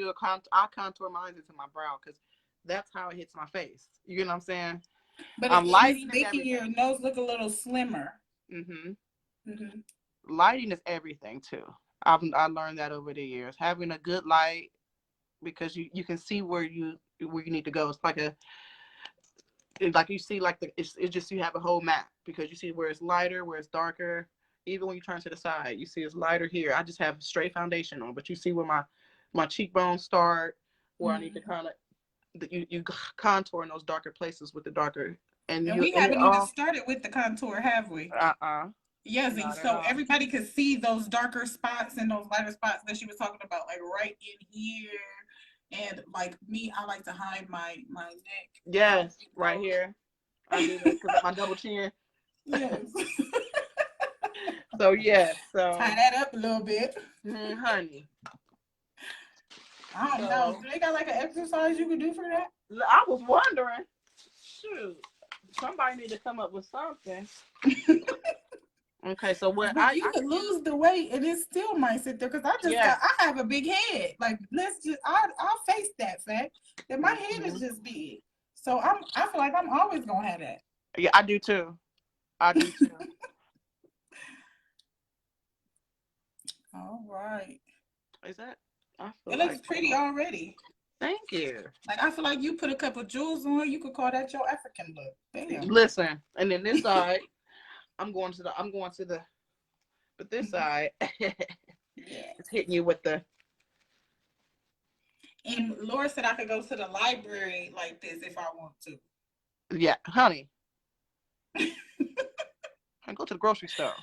I contour mine into my brow because that's how it hits my face. You get what I'm saying?
But it's
Lighting is
making your
everything.
nose look a little slimmer.
Hmm.
Mm-hmm.
Lighting is everything too. I learned that over the years. Having a good light because you can see where you need to go. It's like like you see like it's just you have a whole map because you see where it's lighter, where it's darker. Even when you turn to the side, you see it's lighter here. I just have straight foundation on, but you see where my cheekbones start, where I need to
Mm-hmm.
kind of you contour in those darker places with the darker and
And we
and it
haven't even
all
started with the contour, have we?
uh
Yes, and
not at
so
all.
everybody could see those darker spots and those lighter spots that she was talking about, like right in here. And like me, I like to hide my neck from
Yes, right
people.
here. I do this because of my double chin.
Yes.
So yes,
Tie
so
that up a little bit.
honey.
I don't know.
So
Do they got like an exercise you could do for that?
I was wondering, shoot, somebody need to come up with something. Okay, so what
But you
I
could
can do?
lose the weight and it still might sit there because
Yes.
I have a big head. Like I'll face that fact that my head is
Hmm.
just big. So I feel like I'm always gonna have that.
Yeah, I do too. I do too.
All right.
Is that? I
It
feel
looks
like.
pretty already.
Thank you.
Like I feel like you put a couple jewels on, you could call that your African look. Damn.
Listen, and then this side, I'm going to the, but this side,
Yeah.
it's hitting you with the.
And Laura said I could go to the library like this if I want to.
Yeah, honey, I go to the grocery store.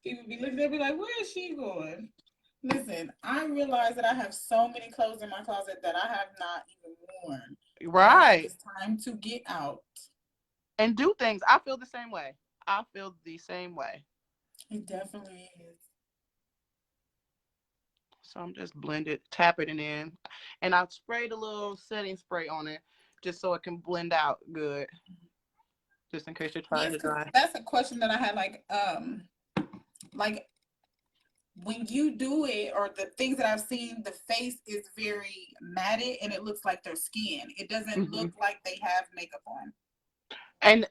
People be looking at me like, where is she going? Listen, I realize that I have so many clothes in my closet that I have not even worn. And I think
Right.
it's time to get out.
And do things. I feel the same way. I feel the same way.
It definitely is.
So I'm just blended, tapping it in. And I sprayed a little setting spray on it just so it can blend out good. Just in case you're trying
Yes,
to
because
dry.
that's a question that I had. Like when you do it, or the things that I've seen, the face is very matted, and it looks like their skin. It doesn't
Hmm.
look like they have makeup on.
And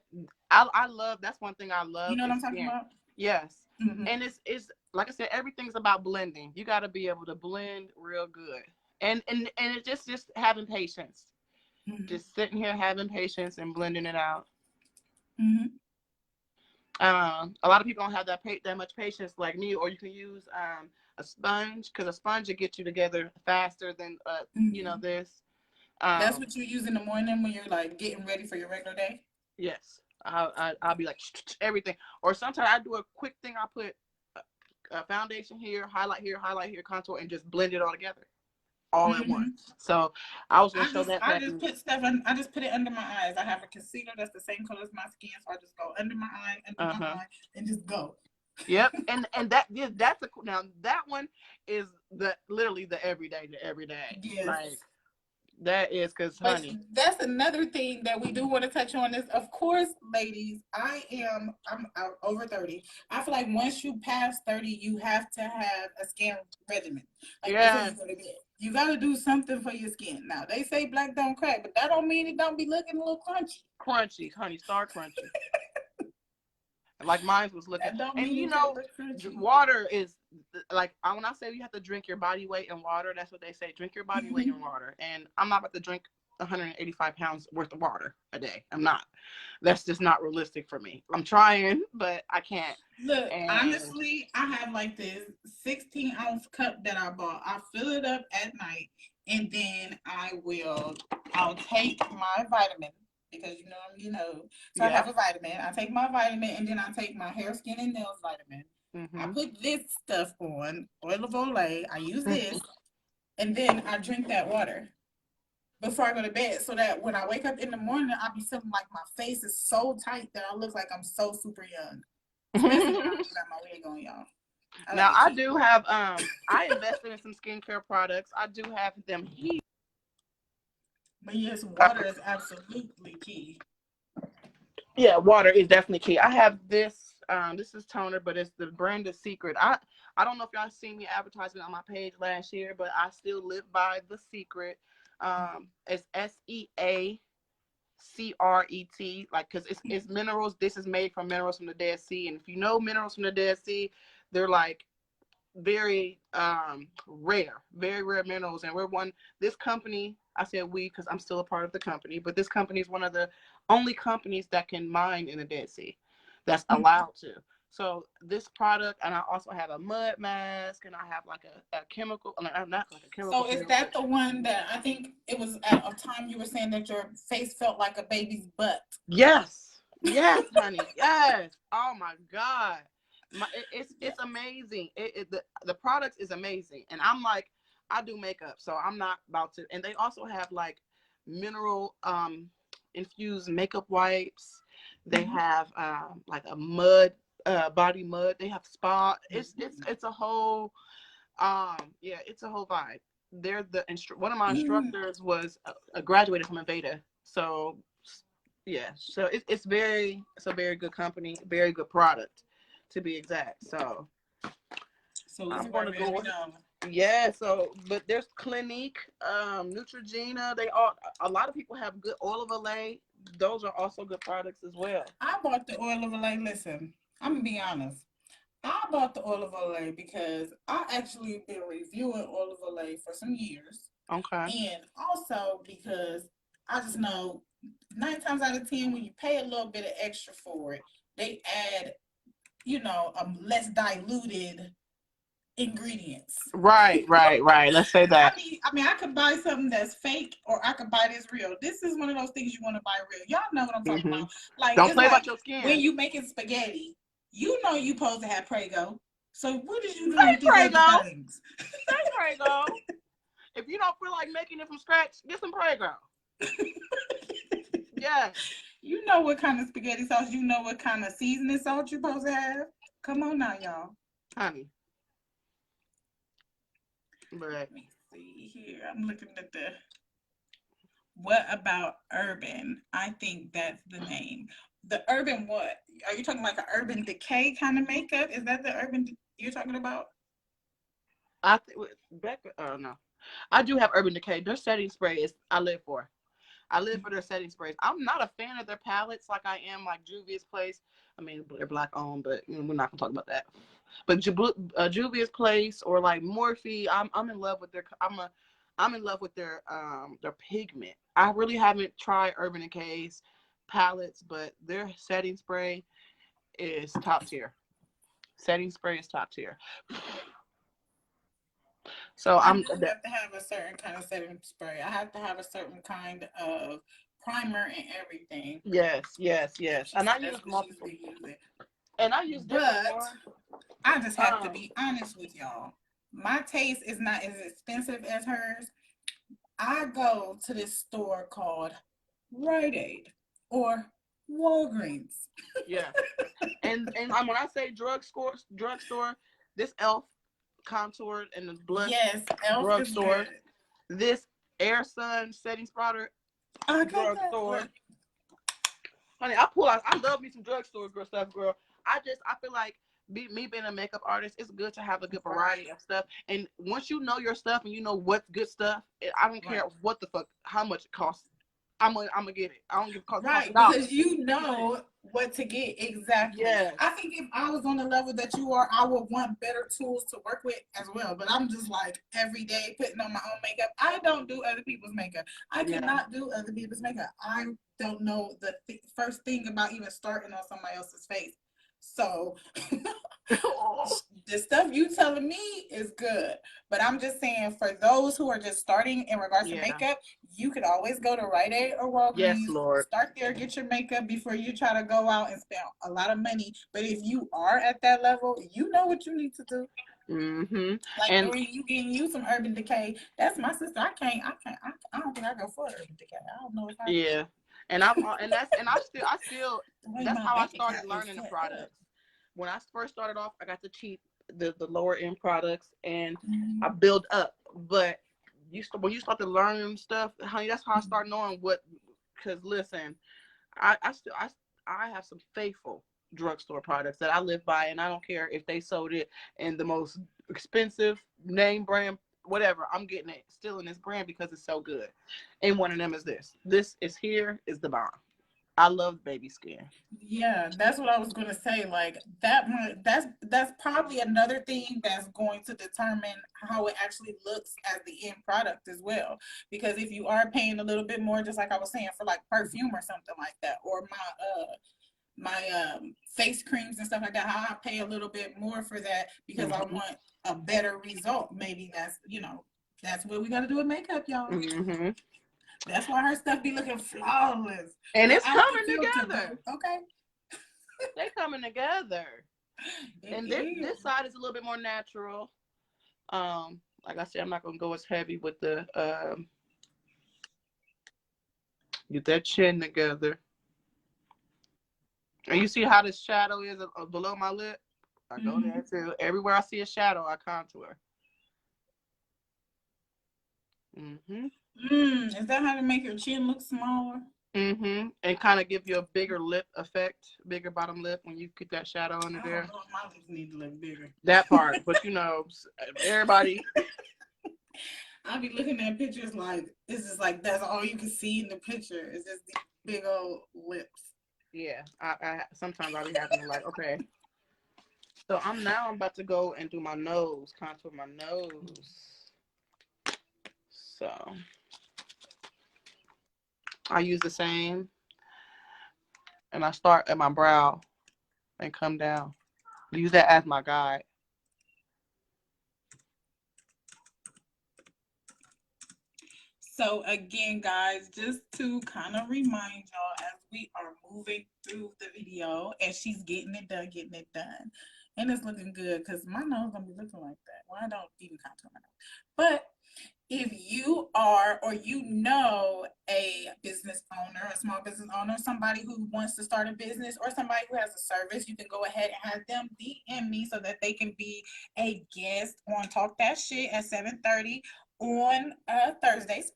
I love, that's one thing I
You
love
know what
is
I'm talking
skin.
about?
Yes.
Mm-hmm.
And it's like I said, everything's about blending. You got to be able to blend real good. And it's just having patience.
Mm-hmm.
Just sitting here having patience and blending it out.
Mm-hmm.
A lot of people don't have that much patience like me, or you can use a sponge, because a sponge will get you together faster than
Mm-hmm.
this.
That's
Um,
what you use in the morning when you're like getting ready for your regular day.
yes, I'll be like everything, or sometimes I do a quick thing. I put a foundation here, highlight here, contour, and just blend it all together, all at
Mm-hmm.
once. So I was gonna
I
show
just
that
I just
technique.
put stuff on. I just put it under my eyes. I have a concealer that's the same color as my skin, so I just go under
Uh
my
huh.
eye, and just go.
Yep, and that, yeah, that's a now that one is the literally the everyday
Yes.
like that is because
But
honey.
that's another thing that we do want to touch on is, of course, ladies, I'm over 30. I feel like once you pass 30, you have to have a skin regimen. Like before you
Yes,
go to bed. You gotta do something for your skin. Now they say black don't crack, but that don't mean it don't be looking a little crunchy.
crunchy, honey, star crunchy. Like mine was looking,
That don't
and
mean
you
it can't
know,
look crunchy.
water is like when I say you have to drink your body weight in water, that's what they say. Drink your body weight in
Mhm.
water, and I'm not about to drink 185 pounds worth of water a day. I'm not. That's just not realistic for me. I'm trying, but I can't.
Look,
And
honestly, I have like this 16-ounce cup that I bought. I fill it up at night, and then I'll take my vitamin because So I
yeah.
have a vitamin. I take my vitamin, and then I take my hair, skin, and nails vitamin. I
Mhm.
put this stuff on, oil of Olay. I use this, and then I drink that water before I go to bed, so that when I wake up in the morning, I'll be feeling like my face is so tight that I look like I'm so super young. Especially when I got my wig on, y'all. I like
Now
it
I
cute.
do have I invested in some skincare products. I do have them here.
But yes, water is absolutely key.
Yeah, water is definitely key. I have this. This is toner, but it's the brand of Secret. I don't know if y'all seen me advertising on my page last year, but I still live by the Secret. It's SEACRET, like because it's minerals. This is made from minerals from the Dead Sea, and if you know minerals from the Dead Sea, they're like very rare, very rare minerals. And we're one, this company, I said we because I'm still a part of the company, but this company is one of the only companies that can mine in the Dead Sea, that's allowed to. So this product, and I also have a mud mask, and I have like a chemical, not like a chemical
So is
peel,
that
but
the one that I think it was at a time you were saying that your face felt like a baby's butt?
yes, yes, honey, yes. Oh my God,
Yeah.
it's amazing. The product is amazing, and I'm like, I do makeup, so I'm not about to. And they also have like mineral infused makeup wipes. They
Mhm.
have like a mud body mud. They have spa. It's a whole yeah, it's a whole vibe. They're one of my
Mm.
instructors was graduated from Aveda, so yeah, so it's a very good company, very good product, to be exact. So
So it's
I'm gonna
worth every
go.
dollar.
Yeah, so but there's Clinique, Neutrogena. They all a lot of people have good oil of Olay. Those are also good products as well.
I bought the oil of Olay. Listen, I'm gonna be honest. I bought the oil of Olay because I actually been reviewing oil of Olay for some years,
Okay.
and also because I just know 9 times out of 10 when you pay a little bit of extra for it, they add, a less diluted ingredients.
Right. Let's say that.
I could buy something that's fake, or I could buy this real. This is one of those things you want to buy real. Y'all know what I'm talking
Mm-hmm.
about. Like,
Don't
it's
play
like
about your
when
skin.
you making spaghetti, you know you supposed to have Prego. So what did you do
Say
with these other
Prego.
things?
Say Prego. If you don't feel like making it from scratch, get some Prego. Yes.
You know what kind of spaghetti sauce, you know what kind of seasoning salt you're supposed to have. Come on now, y'all.
Honey. But
Let me see here. I'm looking at the what about urban? I think that's the name. The urban what? Are you talking like an urban decay kind of makeup? Is that the urban you're talking about?
I think Becca. Oh no, I do have Urban Decay. Their setting spray is I live for. I live for their setting sprays. I'm not a fan of their palettes like I am like Juvia's Place. I mean, they're black owned, but we're not gonna talk about that. But Juvia's Place or like Morphe, I'm in love with their. I'm in love with their pigment. I really haven't tried Urban Decay's palettes, but their setting spray is top tier. Setting spray is top tier. So
I
I'm
do have to have a certain kind of setting spray. I have to have a certain kind of primer and everything.
yes.
She
And I
said that's
use
what she's
multiple.
been using.
And I use different
But
ones.
I just have to
Um,
be honest with y'all. My taste is not as expensive as hers. I go to this store called Rite Aid or Walgreens.
yeah. And when I say drugstore, this Elf contour and the blush
Yes, Elf is
drugstore,
good.
this Air Sun setting sprotter
I got that.
drugstore.
Look,
Honey, I pull out. I love me some drugstore girl stuff, girl. I feel like me being a makeup artist, it's good to have a good
right,
variety of stuff. And once you know your stuff and you know what's good stuff, I don't care
right.
what the fuck, how much it costs. I'm gonna get it. I don't give cost a
Right,
dollar.
because you
Get it.
know what to get exactly. I
Yes.
think if I was on the level that you are, I would want better tools to work with as well. But I'm just like every day putting on my own makeup. I don't do other people's makeup. I
Yeah.
cannot do other people's makeup. I don't know the first thing about even starting on somebody else's face. So the stuff you telling me is good, but I'm just saying for those who are just starting in regards to
Yeah.
makeup, you could always go to Rite Aid or
Yes,
Walgreens,
Lord.
start there, get your makeup before you try to go out and spend a lot of money. But if you are at that level, you know what you need to do.
Mm-hmm.
Like
And
Doreen, you getting you some Urban Decay. That's my sister. I don't think I go for Urban Decay. I don't know if I
yeah. And I still
the way
that's
my
how I
bank
started
account is
learning the
set up.
products. When I first started off, I got the cheap, the lower end products, and I
Mm-hmm.
build up. But when you start to learn stuff, honey, that's how I start knowing what. Because listen, I still I have some faithful drugstore products that I live by, and I don't care if they sold it in the most expensive name brand, whatever. I'm getting it still in this brand because it's so good. And one of them is this. This is here is the bomb. I love baby skin.
Yeah, that's what I was gonna say. Like that's probably another thing that's going to determine how it actually looks as the end product as well. Because if you are paying a little bit more, just like I was saying, for like perfume or something like that, or my face creams and stuff like that, how I pay a little bit more for that because I
Mm-hmm.
want a better result. Maybe that's what we gotta do with makeup, y'all.
Mm-hmm.
That's why her stuff be looking flawless.
And it's
Without the
coming
filter,
together.
boo. Okay.
They coming together.
It
And
is.
this side is a little bit more natural. Like I said, I'm not gonna go as heavy with the get that chin together. And you see how this shadow is below my lip? I go there
Mm-hmm.
too. Everywhere I see a shadow, I contour. Mm-hmm.
Is that how to make your chin look smaller?
Mm-hmm. And kind of give you a bigger lip effect, bigger bottom lip when you get that shadow under
I don't
there.
know if my lips need to look bigger.
That part. But everybody.
I be looking at pictures like it's just like that's all you can see in the picture. It's just these big old lips.
Yeah. I sometimes I'll be having to like, okay. So I'm about to go and do my nose, contour my nose. So I use the same and I start at my brow and come down. Use that as my guide.
So again, guys, just to kind of remind y'all as we are moving through the video, and she's getting it done, and it's looking good because my nose don't be looking like that. Well, I don't even contour my nose, but if you are or you know a business owner, a small business owner, somebody who wants to start a business or somebody who has a service, you can go ahead and have them DM me so that they can be a guest on Talk That Shit at 7:30 on Thursdays.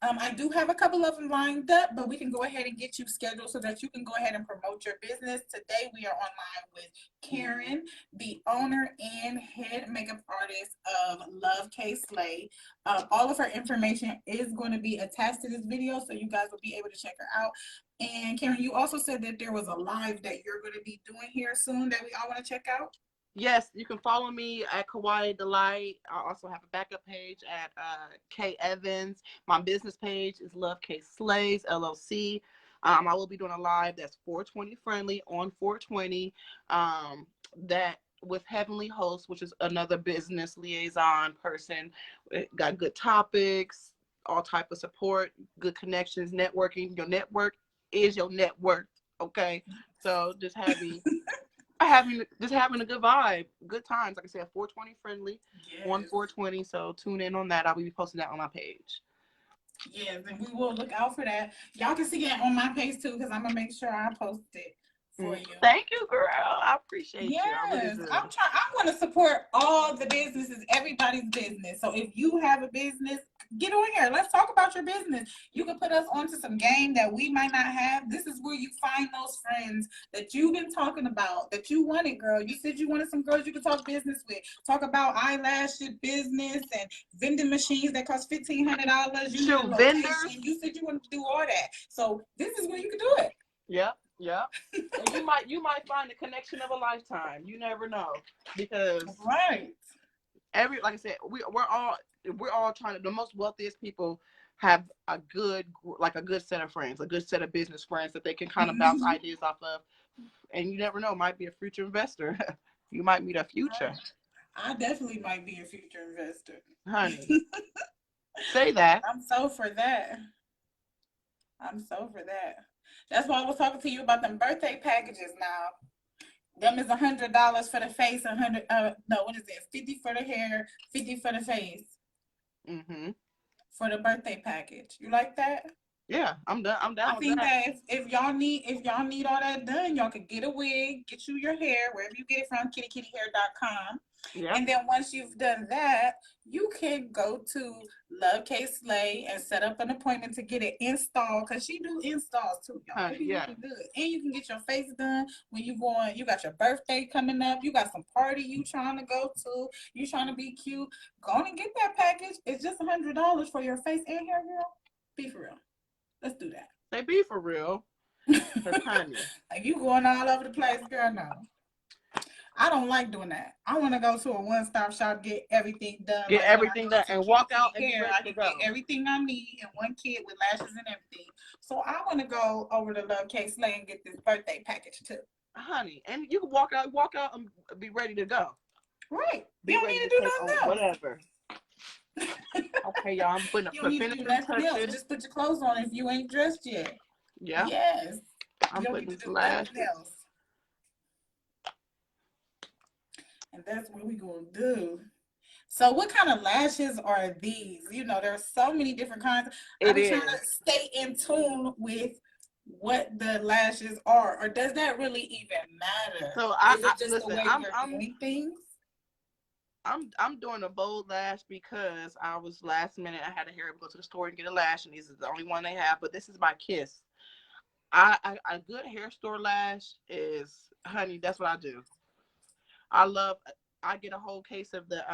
I do have a couple of them lined up, but we can go ahead and get you scheduled so that you can go ahead and promote your business. Today, we are online with Karen, the owner and head makeup artist of Love K Slay. All of her information is going to be attached to this video, so you guys will be able to check her out. And Karen, you also said that there was a live that you're going to be doing here soon that we all want to check out.
Yes, you can follow me at Kawaii Delight. I also have a backup page at K Evans. My business page is Love K Slays LLC. I will be doing a live that's 420 friendly on 420. That with Heavenly Host, which is another business liaison person. It got good topics, all type of support, good connections, networking. Your network is your net worth. Okay, so just having a good vibe, good times. Like I said, 420 friendly,
Yes.
on 420. So tune in on that. I'll be posting that on my page.
Yes, and we will look out for that. Y'all can see it on my page too, because I'm gonna make sure I post it for you.
Thank you, girl. I appreciate you. I really
Yes,
do.
I want to support all the businesses, everybody's business. So if you have a business, get on here. Let's talk about your business. You can put us onto some game that we might not have. This is where you find those friends that you've been talking about, that you wanted, girl. You said you wanted some girls you could talk business with. Talk about eyelashes business and vending machines that cost $1,500. You need a location.
Vendors.
You said you wanted to do all that. So this is where you can do it.
Yep. And you might find the connection of a lifetime. You never know, because
right.
like I said, we're all trying to. The most wealthiest people have a good set of friends, a good set of business friends that they can kind of bounce ideas off of. And you never know, might be a future investor. You might meet a future.
I definitely might be a future investor.
Honey, say that.
I'm so for that. That's why I was talking to you about them birthday packages now. Them is $100 for the face, 100 no, what is it? 50 for the hair, 50 for the face. For the birthday package. You like that?
Yeah, I'm done. I'm down
I
with
think
that.
that if y'all need all that done, y'all could get a wig, get you your hair, wherever you get it from, kittykittyhair.com.
Yeah.
And then once you've done that, you can go to Love K Slay and set up an appointment to get it installed, because she do installs too, y'all.
Honey, yeah.
Good. And you can get your face done when you going. You got your birthday coming up. You got some party you trying to go to. You trying to be cute. Go on and get that package. It's just $100 for your face and hair, girl. Be for real. Let's do that.
They be for real. Honey.
Like you going all over the place, girl. No. I don't like doing that. I want to go to a one-stop shop, get everything done.
Get everything done and walk out and
hair. I can get everything I need in one kit with lashes and everything. So I want to go over to Love K Slay and get this birthday package too.
Honey, and you can walk out and be ready to go.
Right. You don't need to do nothing else.
Whatever. Okay, y'all. I'm putting
you don't need to do nothing else. Just put your clothes on if you ain't dressed yet.
Yeah.
Yes.
I'm putting this lashes.
And that's what we're going to do. So what kind of lashes are these? You know, there's so many different kinds. I'm trying to stay in tune with what the lashes are. Or does that really even matter?
So
doing things?
I'm doing a bold lash because I was last minute. I had to hurry up, go to the store and get a lash, and this is the only one they have. But this is by Kiss. A good hair store lash is, honey, that's what I do. I get a whole case of the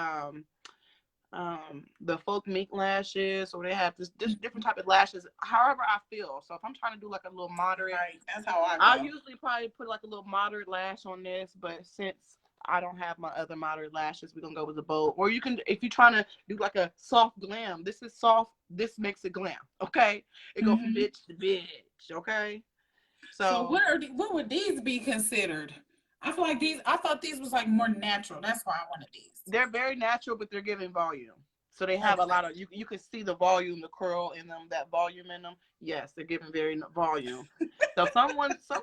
folk mink lashes, or they have this different type of lashes, however I feel. So if I'm trying to do like a little moderate,
right, that's how
I usually probably put like a little moderate lash on this, but since I don't have my other moderate lashes, we're gonna go with the bold. Or you can, if you're trying to do like a soft glam, this is soft, this makes it glam. Okay, it go from bitch to bitch. Okay,
so what would these be considered? I feel like I thought these was like more natural. That's why I wanted these.
They're very natural, but they're giving volume. So they have a lot of you can see the volume, the curl in them, that volume in them. Yes, they're giving very volume. So some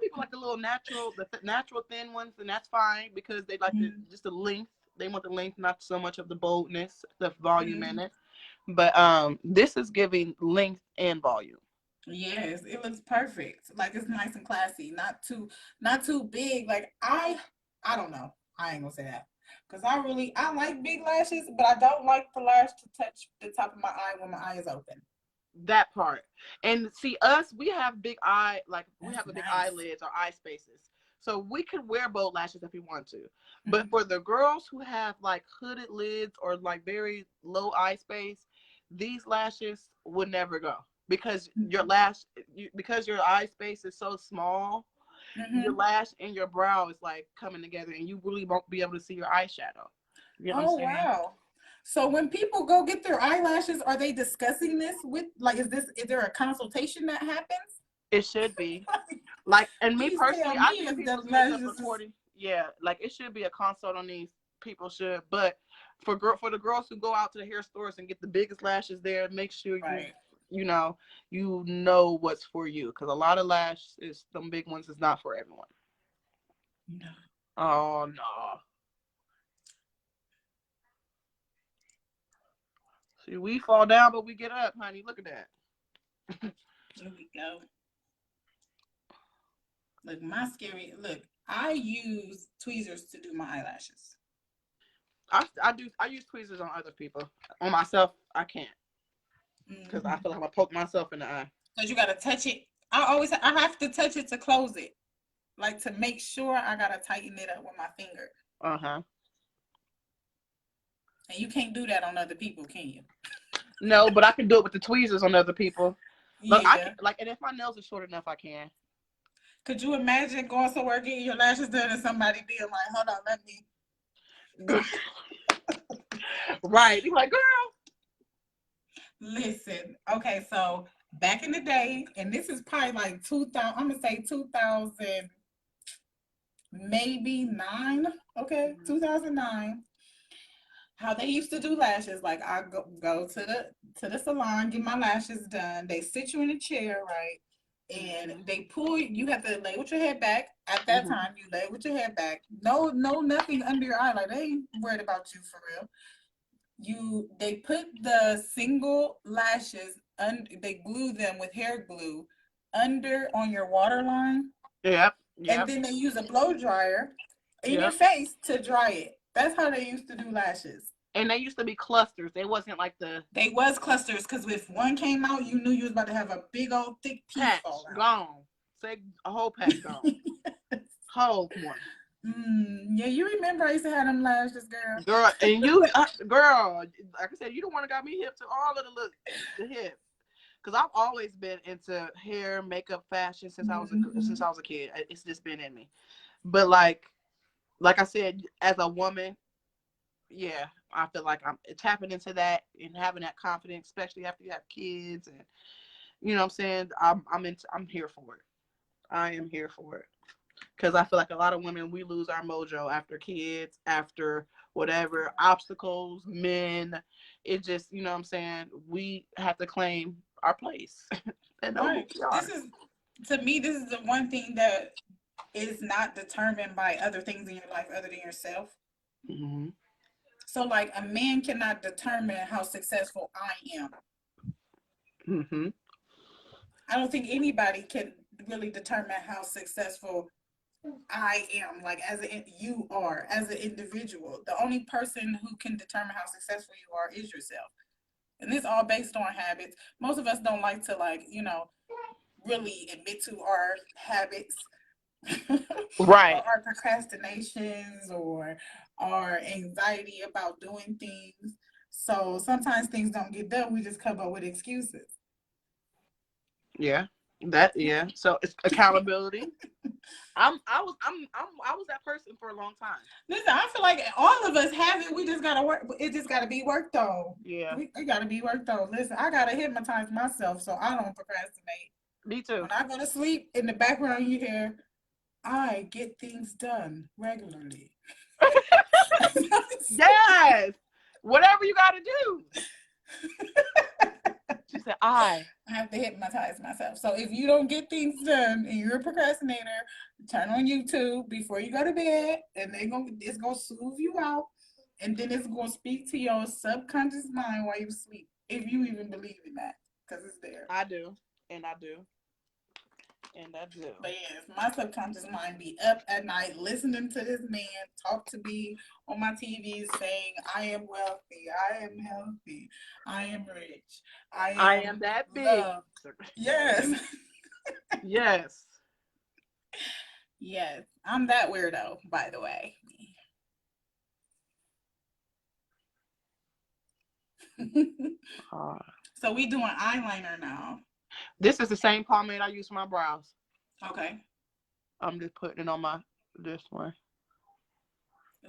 people like the little natural, natural thin ones, and that's fine because they like just the length. They want the length, not so much of the boldness, the volume in it. But this is giving length and volume.
Yes, it looks perfect. Like it's nice and classy. Not too big. Like I don't know. I ain't gonna say that. Cause I like big lashes, but I don't like the lash to touch the top of my eye when my eye is open.
That part. And see us, we have big eye, like we
That's
have a big
nice.
eyelids or eye spaces. So we could wear bold lashes if we want to. But
Mm-hmm.
for the girls who have like hooded lids or like very low eye space, these lashes would never go because because your eye space is so small, your
Mm-hmm.
lash and your brow is like coming together and you really won't be able to see your eyeshadow. You know what I'm
Oh
saying?
wow. So when people go get their eyelashes, are they discussing this with like is there a consultation that happens?
It should be. Like, and me
Please
personally,
tell
I
me
think
if the
people should just
lashes is
report it. Yeah, like it should be a consult on these. People should, but for the girls who go out to the hair stores and get the biggest lashes there, make sure
right.
you know what's for you because a lot of lashes, them big ones, is not for everyone.
No.
Oh no! See, we fall down, but we get up, honey. Look at that.
Here we go. Look, my scary look. I use tweezers to do my eyelashes.
I use tweezers on other people. On myself, I can't because I
Mm-hmm.
feel like I'm gonna poke myself in the eye.
Cause you gotta touch it. I have to touch it to close it. Like to make sure I gotta tighten it up with my finger.
Uh-huh.
And you can't do that on other people, can you?
No, but I can do it with the tweezers on other people. Look, I can
Yeah.
like, and if my nails are short enough, I can.
Could you imagine going somewhere getting your lashes done and somebody being like, hold on, let me.
Right? You're like, girl.
Listen, okay, so back in the day, and this is probably like 2000, I'm gonna say 2000, maybe nine, okay, 2009. How they used to do lashes, like I go to the salon, get my lashes done. They sit you in a chair, right? And
Mm-hmm.
they pull you have to lay with your head back. At that
Mm-hmm.
time, you lay with your head back. No, nothing under your eye. Like they ain't worried about you for real. They put the single lashes they glue them with hair glue under on your waterline,
Yep.
and
Yep.
then they use a blow dryer in your
Yep.
face to dry it. That's how they used to do lashes.
And they used to be clusters. They wasn't like the
They was clusters because if one came out, you knew you was about to have a big old thick piece fall
patch gone. Say a whole patch gone.
out.
Whole one.
Yeah, you remember I used to have them lashes, girl.
Girl, and you, girl, like I said, you don't want to got me hip to all of the hip. Because I've always been into hair, makeup, fashion since
Mm-hmm.
I was a kid. It's just been in me. But like I said, as a woman, yeah, I feel like I'm tapping into that and having that confidence, especially after you have kids, and you know what I'm saying. I'm here for it. I am here for it because I feel like a lot of women we lose our mojo after kids, after whatever obstacles, men. It just you know what I'm saying. We have to claim our place and know who
Right.
we are.
This is to me. This is the one thing that is not determined by other things in your life other than yourself.
Mm-hmm.
So, like, a man cannot determine how successful I am.
Mm-hmm.
I don't think anybody can really determine how successful I am, like you are as an individual. The only person who can determine how successful you are is yourself. And this all based on habits. Most of us don't like to really admit to our habits or
Right.
our procrastinations or our anxiety about doing things. So sometimes things don't get done. We just come up with excuses.
Yeah. That. Yeah. So it's accountability. I was that person for a long time.
Listen, I feel like all of us have it. We just gotta work. It just gotta be worked on.
Yeah.
It gotta be worked on. Listen, I gotta hypnotize myself so I don't procrastinate.
Me too.
When I go to sleep, in the background you hear, "I get things done regularly."
Yes. Whatever you got to do. She said, I.
I have to hypnotize myself. So if you don't get things done and you're a procrastinator, turn on YouTube before you go to bed, and it's gonna soothe you out, and then it's gonna speak to your subconscious mind while you sleep, if you even believe in that, because it's there.
I do. And I do. And I do.
But yes, my subconscious mind be up at night listening to this man talk to me on my TV saying, I am wealthy, I am healthy, I am rich, I
I am
am
that big.
loved. Yes.
Yes.
Yes. I'm that weirdo, by the way.
Uh,
So we doing eyeliner now.
this is the same pomade I use for my brows.
Okay.
I'm just putting it on my this one.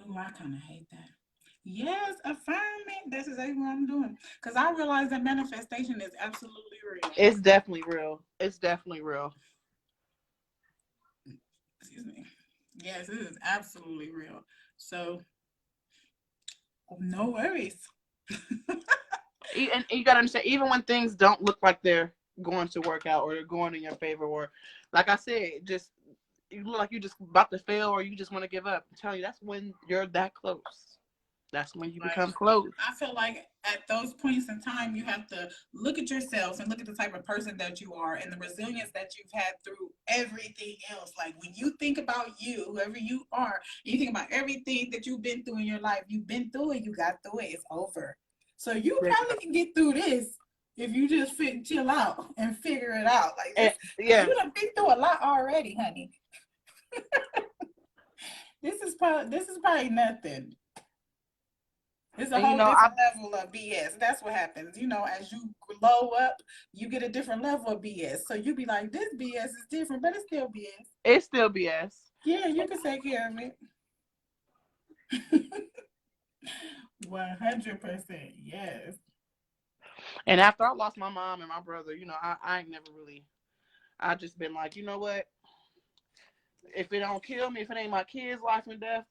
Ooh, I kind of hate that. Yes, affirming. That's exactly what I'm doing. Because I realize that manifestation is absolutely real.
It's definitely real. It's definitely real.
Excuse me. Yes, it is absolutely real. So, no worries.
And you gotta understand, even when things don't look like they're going to work out or they're going in your favor, or like I said, just you look like you just about to fail or you just want to give up. I'm telling you, that's when you're that close. That's when you
Like,
become close.
I feel like at those points in time, you have to look at yourself and look at the type of person that you are and the resilience that you've had through everything else. Like when you think about you, whoever you are, you think about everything that you've been through in your life. You've been through it, you got through it, it's over. So you probably can get through this if you just chill out and figure it out. Like
And,
just because
yeah.
you done been through a lot already, honey. This is probably nothing. It's a
And
whole different level of BS. That's what happens. As you glow up, you get a different level of BS. So you be like, this BS is different, but it's still BS.
it's still BS.
Yeah, you can take care of it. 100%. Yes.
And after I lost my mom and my brother, I ain't never really. I just been like, you know what? If it don't kill me, if it ain't my kids' life and death,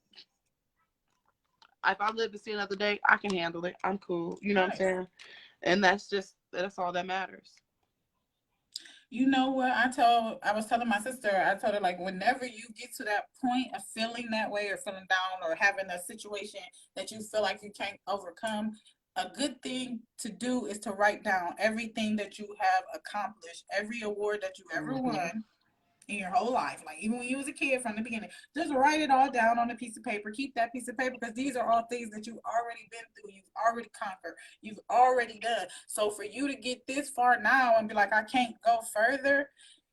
if I live to see another day, I can handle it. I'm cool. You know what I'm
Right.
saying? And that's all that matters.
You know what I was telling my sister, I told her, like, whenever you get to that point of feeling that way or feeling down or having a situation that you feel like you can't overcome, a good thing to do is to write down everything that you have accomplished, every award that you ever
Mm-hmm.
won in your whole life. Like even when you was a kid from the beginning, just write it all down on a piece of paper. Keep that piece of paper because these are all things that you've already been through. You've already conquered. You've already done. So for you to get this far now and be like, I can't go further,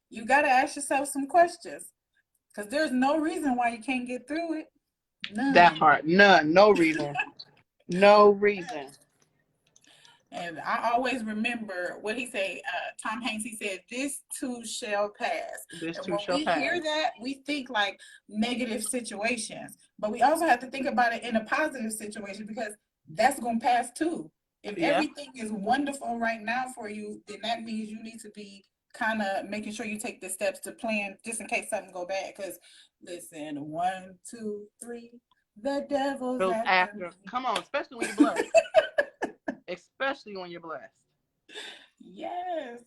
you got to ask yourself some questions because there's no reason why you can't get through it.
That
None.
part, none, no reason, no reason.
And I always remember what he said, Tom Hanks, he said, this too shall pass.
This
And
too
when
shall
we
pass.
hear that, we think like negative situations. But we also have to think about it in a positive situation because that's going to pass too. If
Yeah.
everything is wonderful right now for you, then that means you need to be kind of making sure you take the steps to plan just in case something go bad. Because listen, 1, 2, 3, the devil's
Goes
after
after.
me.
Come on, especially when you're blessed. Especially when you're blessed.
Yes.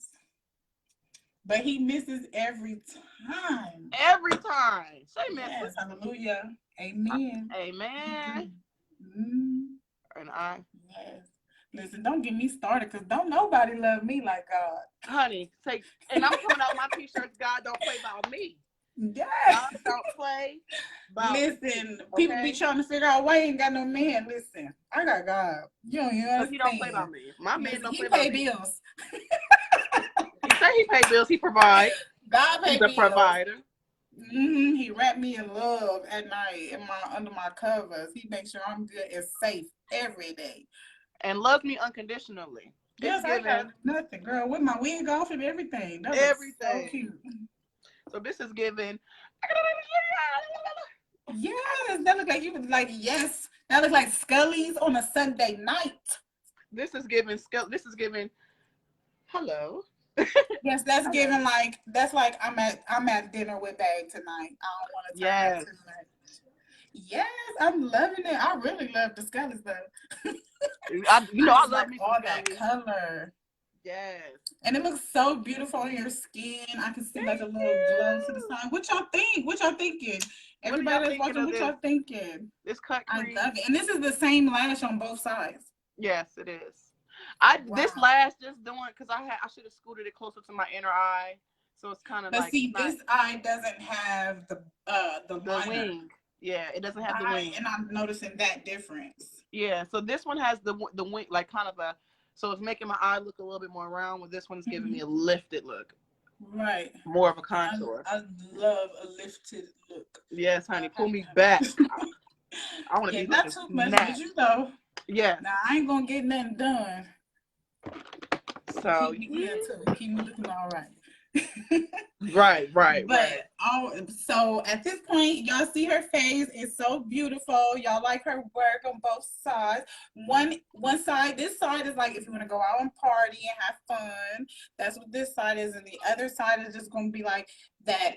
But he misses every time.
Every time. Say misses.
Yes, hallelujah. Amen. He do.
Amen.
Mm,
And I,
yes. Listen, don't get me started because don't nobody love me like God.
honey, say, and I'm coming out my t-shirts. God don't play about me.
Yes.
God don't play about me.
Listen, people be
Okay.
trying to figure out why he ain't got no man. Listen, I got God. You don't even
So he don't play
understand.
about me. My man
Listen,
don't
he
play about
pay
me.
bills.
He say he pay bills. He provide.
God
He's
pay
a
bills.
provider.
He wrapped me in love at night in my under my covers. He makes sure I'm good and safe every day.
And loves me unconditionally. It's
Yes, I got
given
nothing, girl, with my wig off and everything. That looks so
everything.
cute.
So this is given.
Yes, that look like you was like yes. That look like Scully's on a Sunday night.
This is given. This is given. Hello.
Yes, that's
Hello.
giving like that's like I'm at dinner with Babe tonight. I don't want to turn up
Yes.
too much. Yes, I'm loving it. I really love the Scully's though.
I
I just
love
like
me some
all that
gummies.
color.
Yes.
And it looks so beautiful on your skin. I can see like
Thank
a little glow to the
you.
side. What y'all think? What y'all thinking?
What are y'all
Everybody that's
thinking
watching,
of
what
this?
y'all thinking?
This cut
I
crease?
love it. And this is the same lash on both sides.
Yes, it is. I
Wow.
this lash just doing because I should have scooted it closer to my inner eye, so it's kind of
But
like it's
see,
not
this eye doesn't have the
the
liner.
wing. Yeah, it doesn't have the wing.
And I'm noticing that difference.
Yeah, so this one has the wing, like kind of a, so it's making my eye look a little bit more round. Where this one's giving me a lifted look,
Right.
more of a
And
contour.
I love a lifted look.
Yes, honey, pull me back. I want to
Yeah,
be
not
looking
too much, but
snatched.
you know.
Yes.
Now I ain't gonna get nothing done.
So
Keep me good too. Keep me looking all right.
right.
But so at this point, y'all see her face. It's so beautiful. Y'all like her work on both sides. One side, this side is like if you want to go out and party and have fun. That's what this side is, and the other side is just gonna be like that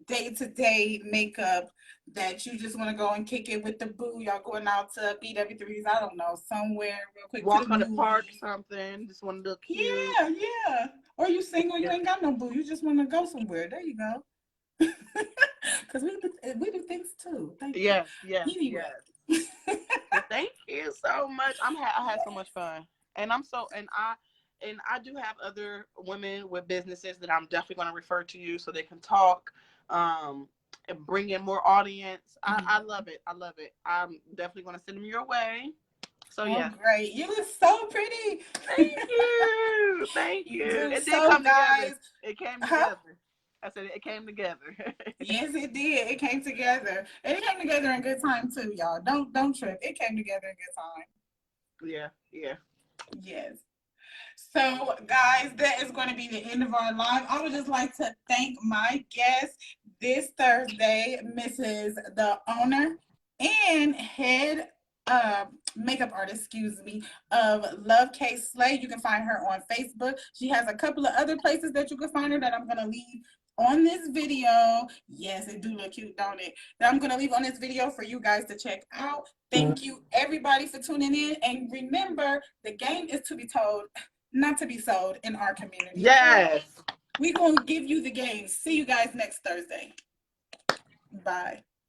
day-to-day makeup that you just want to go and kick it with the boo. Y'all going out to BW3s, I don't know, somewhere real quick to the
Walk on the park,
movie.
something. Just want to look cute.
Yeah, yeah. Or you single, you
Yeah.
ain't got no boo. You just want to go somewhere. There you go. Because we do things too. Thank you.
Yes.
Anyway.
Well, thank you so much. I had so much fun, and I do have other women with businesses that I'm definitely going to refer to you so they can talk, and bring in more audience. I love it. I love it. I'm definitely going to send them your way. So
Oh,
yeah.
great. You look so pretty.
Thank you. Thank
You
you.
do.
It did
So,
come together.
guys,
It came
huh?
together. I said it came together.
Yes, it did. It came together. And it came together in good time too, y'all. Don't trip. It came together in good time.
Yeah.
Yes. So, guys, that is going to be the end of our live. I would just like to thank my guest this Thursday, Mrs. the owner and head makeup artist, excuse me, of Love K Slay. You can find her on Facebook. She has a couple of other places that you can find her that I'm going to leave on this video. Yes, it do look cute, don't it? That I'm going to leave on this video for you guys to check out. Thank you, everybody, for tuning in. And remember, the game is to be told, not to be sold in our community. Okay,
Yes.
we're gonna give you the game. See you guys next Thursday. Bye.